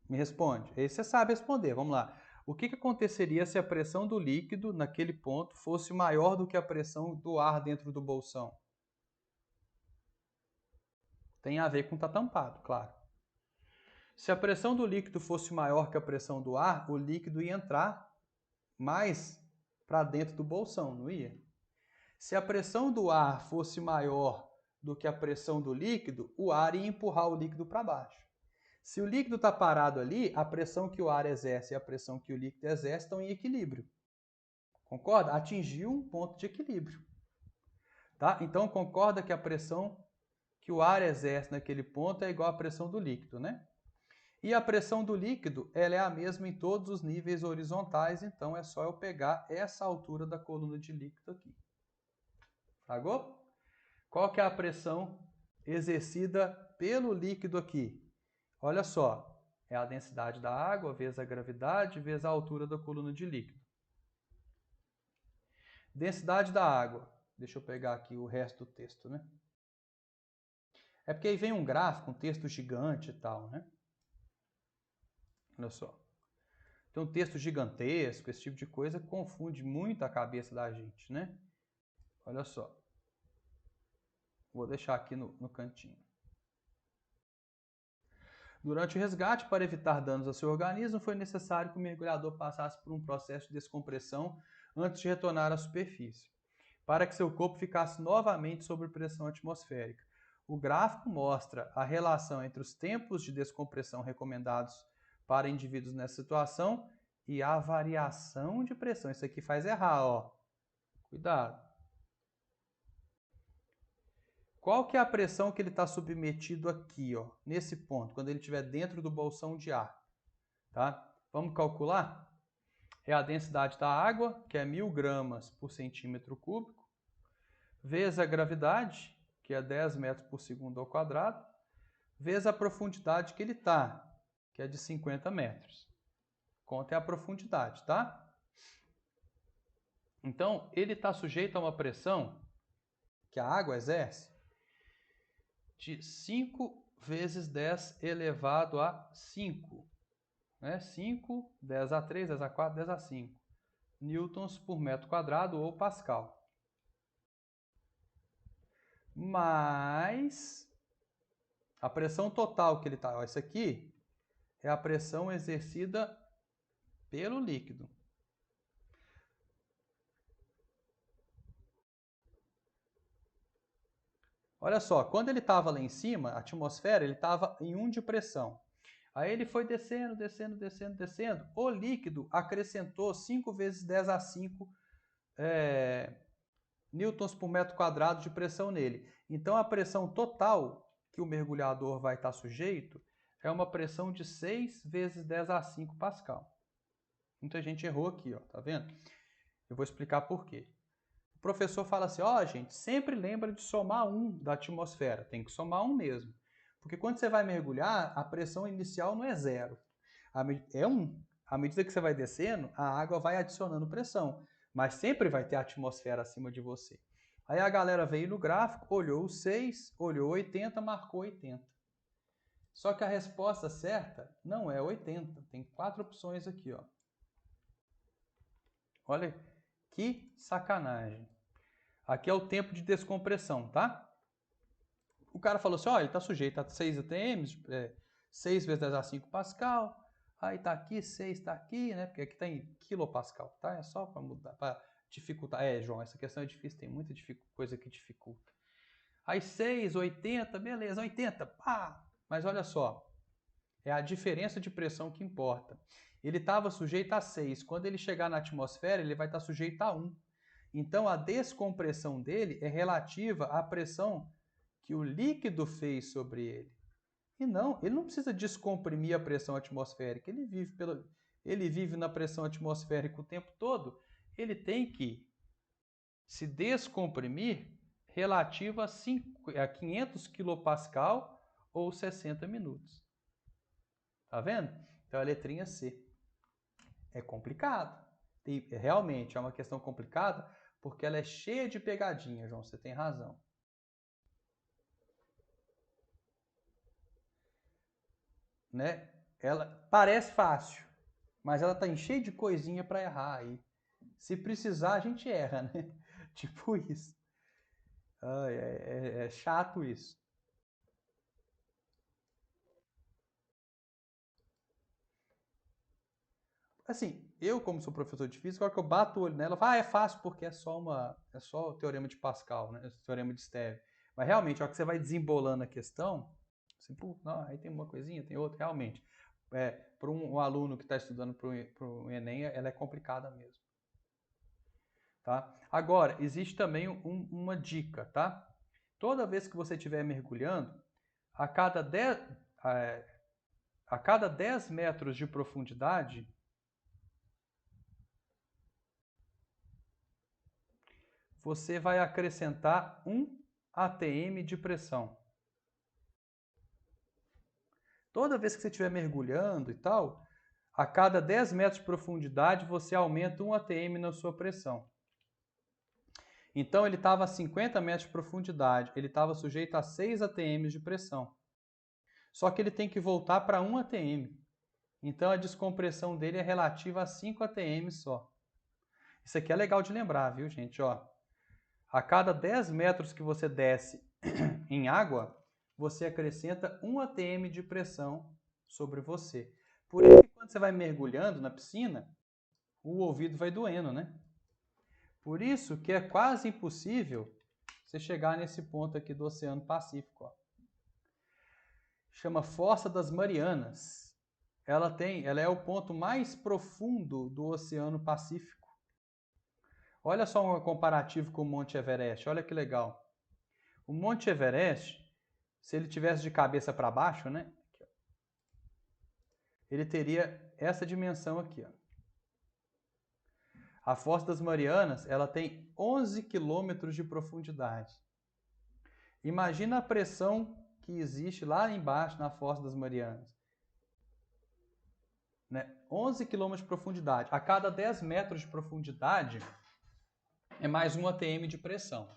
Me responde. Aí você sabe responder. Vamos lá. O que aconteceria se a pressão do líquido naquele ponto fosse maior do que a pressão do ar dentro do bolsão? Tem a ver com estar tampado, claro. Se a pressão do líquido fosse maior que a pressão do ar, o líquido ia entrar mais para dentro do bolsão, não ia? Se a pressão do ar fosse maior do que a pressão do líquido, o ar ia empurrar o líquido para baixo. Se o líquido está parado ali, a pressão que o ar exerce e a pressão que o líquido exerce estão em equilíbrio. Concorda? Atingiu um ponto de equilíbrio. Tá? Então, concorda que a pressão que o ar exerce naquele ponto é igual à pressão do líquido, né? E a pressão do líquido, ela é a mesma em todos os níveis horizontais, então é só eu pegar essa altura da coluna de líquido aqui. Fragou? Qual que é a pressão exercida pelo líquido aqui? Olha só, é a densidade da água vezes a gravidade vezes a altura da coluna de líquido. Densidade da água. Deixa eu pegar aqui o resto do texto, né? É porque aí vem um gráfico, um texto gigante e tal, né? Olha só. Tem um texto gigantesco, esse tipo de coisa confunde muito a cabeça da gente, né? Olha só. Vou deixar aqui no cantinho. Durante o resgate, para evitar danos ao seu organismo, foi necessário que o mergulhador passasse por um processo de descompressão antes de retornar à superfície, para que seu corpo ficasse novamente sob pressão atmosférica. O gráfico mostra a relação entre os tempos de descompressão recomendados para indivíduos nessa situação e a variação de pressão. Isso aqui faz errar, ó. Cuidado. Qual que é a pressão que ele está submetido aqui, ó, nesse ponto, quando ele estiver dentro do bolsão de ar? Tá? Vamos calcular? É a densidade da água, que é 1000 gramas por centímetro cúbico, vezes a gravidade, que é 10 metros por segundo ao quadrado, vezes a profundidade que ele está, que é de 50 metros. Conta é a profundidade, tá? Então, ele está sujeito a uma pressão que a água exerce de 5 vezes 10 elevado a 5. Né? 5, 10 a 3, 10 a 4, 10 a 5. Newtons por metro quadrado ou Pascal. Mais a pressão total que ele está. Essa aqui é a pressão exercida pelo líquido. Olha só, quando ele estava lá em cima, a atmosfera, ele estava em 1 de pressão. Aí ele foi descendo, descendo, descendo, descendo. O líquido acrescentou 5 vezes 10 a 5 newtons por metro quadrado de pressão nele. Então, a pressão total que o mergulhador vai estar sujeito é uma pressão de 6 vezes 10 a 5 Pascal. Muita gente errou aqui, ó, tá vendo? Eu vou explicar por quê. o professor fala assim, ó, gente, sempre lembra de somar 1 da atmosfera. Tem que somar 1 mesmo. Porque quando você vai mergulhar, a pressão inicial não é 0. É 1. À medida que você vai descendo, a água vai adicionando pressão. Mas sempre vai ter a atmosfera acima de você. Aí a galera veio no gráfico, olhou o 6, olhou 80, marcou 80. Só que a resposta certa não é 80. Tem 4 opções aqui, ó. Olha que sacanagem. Aqui é o tempo de descompressão, tá? O cara falou assim, ó, ele está sujeito a 6 atm, 6 vezes 10 a 5 Pascal, aí tá aqui, 6 tá aqui, né? Porque aqui tá em quilopascal, tá? É só para mudar, para dificultar. João, essa questão é difícil, tem muita coisa que dificulta. Aí 6, 80, beleza, 80, pá! Mas olha só, é a diferença de pressão que importa. Ele estava sujeito a 6, quando ele chegar na atmosfera, ele vai estar sujeito a 1. Então, a descompressão dele é relativa à pressão que o líquido fez sobre ele. E não, ele não precisa descomprimir a pressão atmosférica, ele vive na pressão atmosférica o tempo todo, ele tem que se descomprimir relativo a 500 kPa ou 60 minutos. Tá vendo? Então a letrinha C. É complicado. Realmente é uma questão complicada porque ela é cheia de pegadinha, João, você tem razão. Né? Ela parece fácil, mas ela tá cheia de coisinha para errar aí. Se precisar, a gente erra, né? Tipo isso. É chato isso. Assim, eu como sou professor de física, a hora que eu bato o olho nela, eu falo, é fácil porque é só o teorema de Pascal, né? O teorema de Steve. Mas realmente, a hora que você vai desembolando a questão, assim, não, aí tem uma coisinha, tem outra, realmente. Para um aluno que está estudando para o Enem, ela é complicada mesmo. Tá? Agora, existe também uma dica, tá? Toda vez que você estiver mergulhando, a cada 10 metros de profundidade, você vai acrescentar 1 atm de pressão. Toda vez que você estiver mergulhando e tal, a cada 10 metros de profundidade, você aumenta 1 atm na sua pressão. Então, ele estava a 50 metros de profundidade, ele estava sujeito a 6 atm de pressão. Só que ele tem que voltar para 1 atm. Então, a descompressão dele é relativa a 5 atm só. Isso aqui é legal de lembrar, viu, gente? Ó, a cada 10 metros que você desce em água, você acrescenta 1 atm de pressão sobre você. Por isso que quando você vai mergulhando na piscina, o ouvido vai doendo, né? Por isso que é quase impossível você chegar nesse ponto aqui do Oceano Pacífico. Ó. Chama Fossa das Marianas. Ela é o ponto mais profundo do Oceano Pacífico. Olha só um comparativo com o Monte Everest. Olha que legal. O Monte Everest, se ele tivesse de cabeça para baixo, né? Ele teria essa dimensão aqui. Ó. A Fossa das Marianas, ela tem 11 quilômetros de profundidade. Imagina a pressão que existe lá embaixo na Fossa das Marianas. Né? 11 quilômetros de profundidade. A cada 10 metros de profundidade é mais 1 atm de pressão.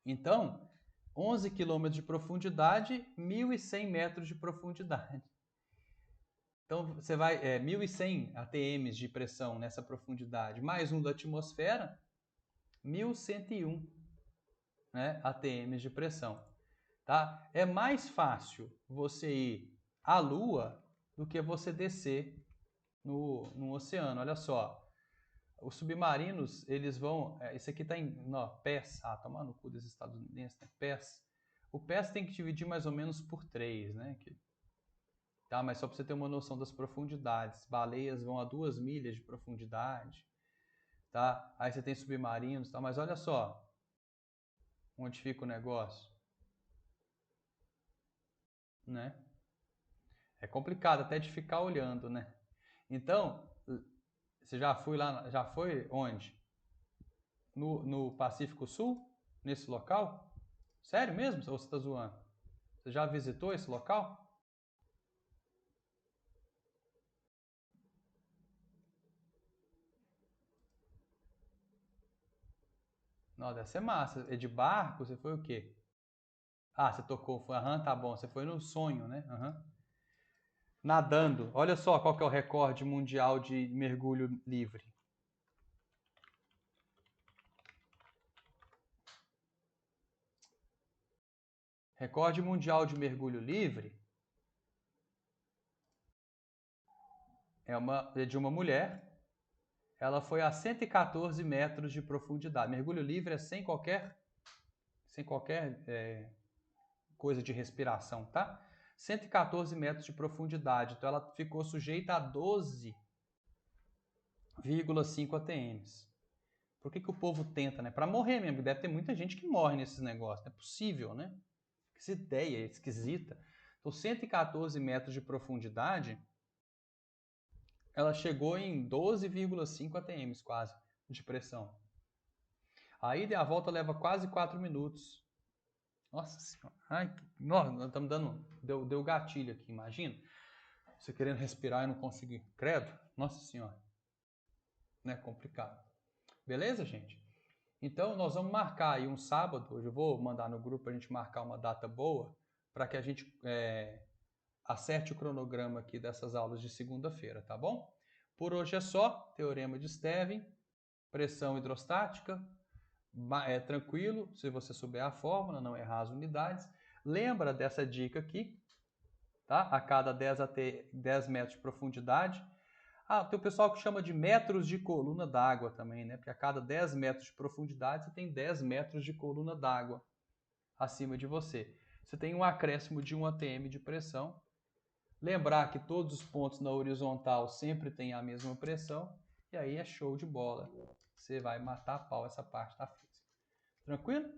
Então, 11 quilômetros de profundidade, 1.100 metros de profundidade. Então, você vai 1.100 atm de pressão nessa profundidade, mais 1 da atmosfera, 1.101 né, atm de pressão. Tá? É mais fácil você ir à Lua do que você descer no oceano. Olha só, os submarinos, eles vão... Esse aqui está em PES. Toma no cu dos estadunidenses, né? PES. O PES tem que dividir mais ou menos por 3, né? Tá? Mas só para você ter uma noção das profundidades. Baleias vão a 2 milhas de profundidade. Tá? Aí você tem submarinos. Tá? Mas olha só onde fica o negócio. Né? É complicado até de ficar olhando, né? Então, você já foi lá, já foi onde? no Pacífico Sul, nesse local? Sério mesmo? Ou você está zoando? Você já visitou esse local? Não, deve ser massa. É de barco? Você foi o quê? Ah, você tocou. Foi, aham, tá bom. Você foi no sonho, né? Aham. Nadando. Olha só qual que é o recorde mundial de mergulho livre. Recorde mundial de mergulho livre é de uma mulher. Ela foi a 114 metros de profundidade. Mergulho livre é sem qualquer coisa de respiração, tá? 114 metros de profundidade. Então ela ficou sujeita a 12,5 ATMs. Por que o povo tenta, né? Para morrer mesmo. Deve ter muita gente que morre nesses negócios. Não é possível, né? Que ideia esquisita. Então, 114 metros de profundidade, ela chegou em 12,5 ATMs quase de pressão. A ida e a volta leva quase 4 minutos. Nossa senhora. Ai, nós estamos dando. Deu gatilho aqui, imagina. Você querendo respirar e não conseguir. Credo. Nossa senhora. Né? Complicado. Beleza, gente? Então, nós vamos marcar aí um sábado. Hoje eu vou mandar no grupo para a gente marcar uma data boa para que a gente acerte o cronograma aqui dessas aulas de segunda-feira, tá bom? Por hoje é só. Teorema de Stevin, pressão hidrostática. É tranquilo, se você souber a fórmula, não errar as unidades. Lembra dessa dica aqui, tá? A cada 10 metros de profundidade. Tem o pessoal que chama de metros de coluna d'água também, né? Porque a cada 10 metros de profundidade você tem 10 metros de coluna d'água acima de você. Você tem um acréscimo de 1 atm de pressão. Lembrar que todos os pontos na horizontal sempre têm a mesma pressão. E aí é show de bola. Você vai matar a pau essa parte da física. Tranquilo?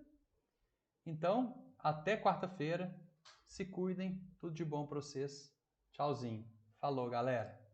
Então, até quarta-feira. Se cuidem. Tudo de bom para vocês. Tchauzinho. Falou, galera.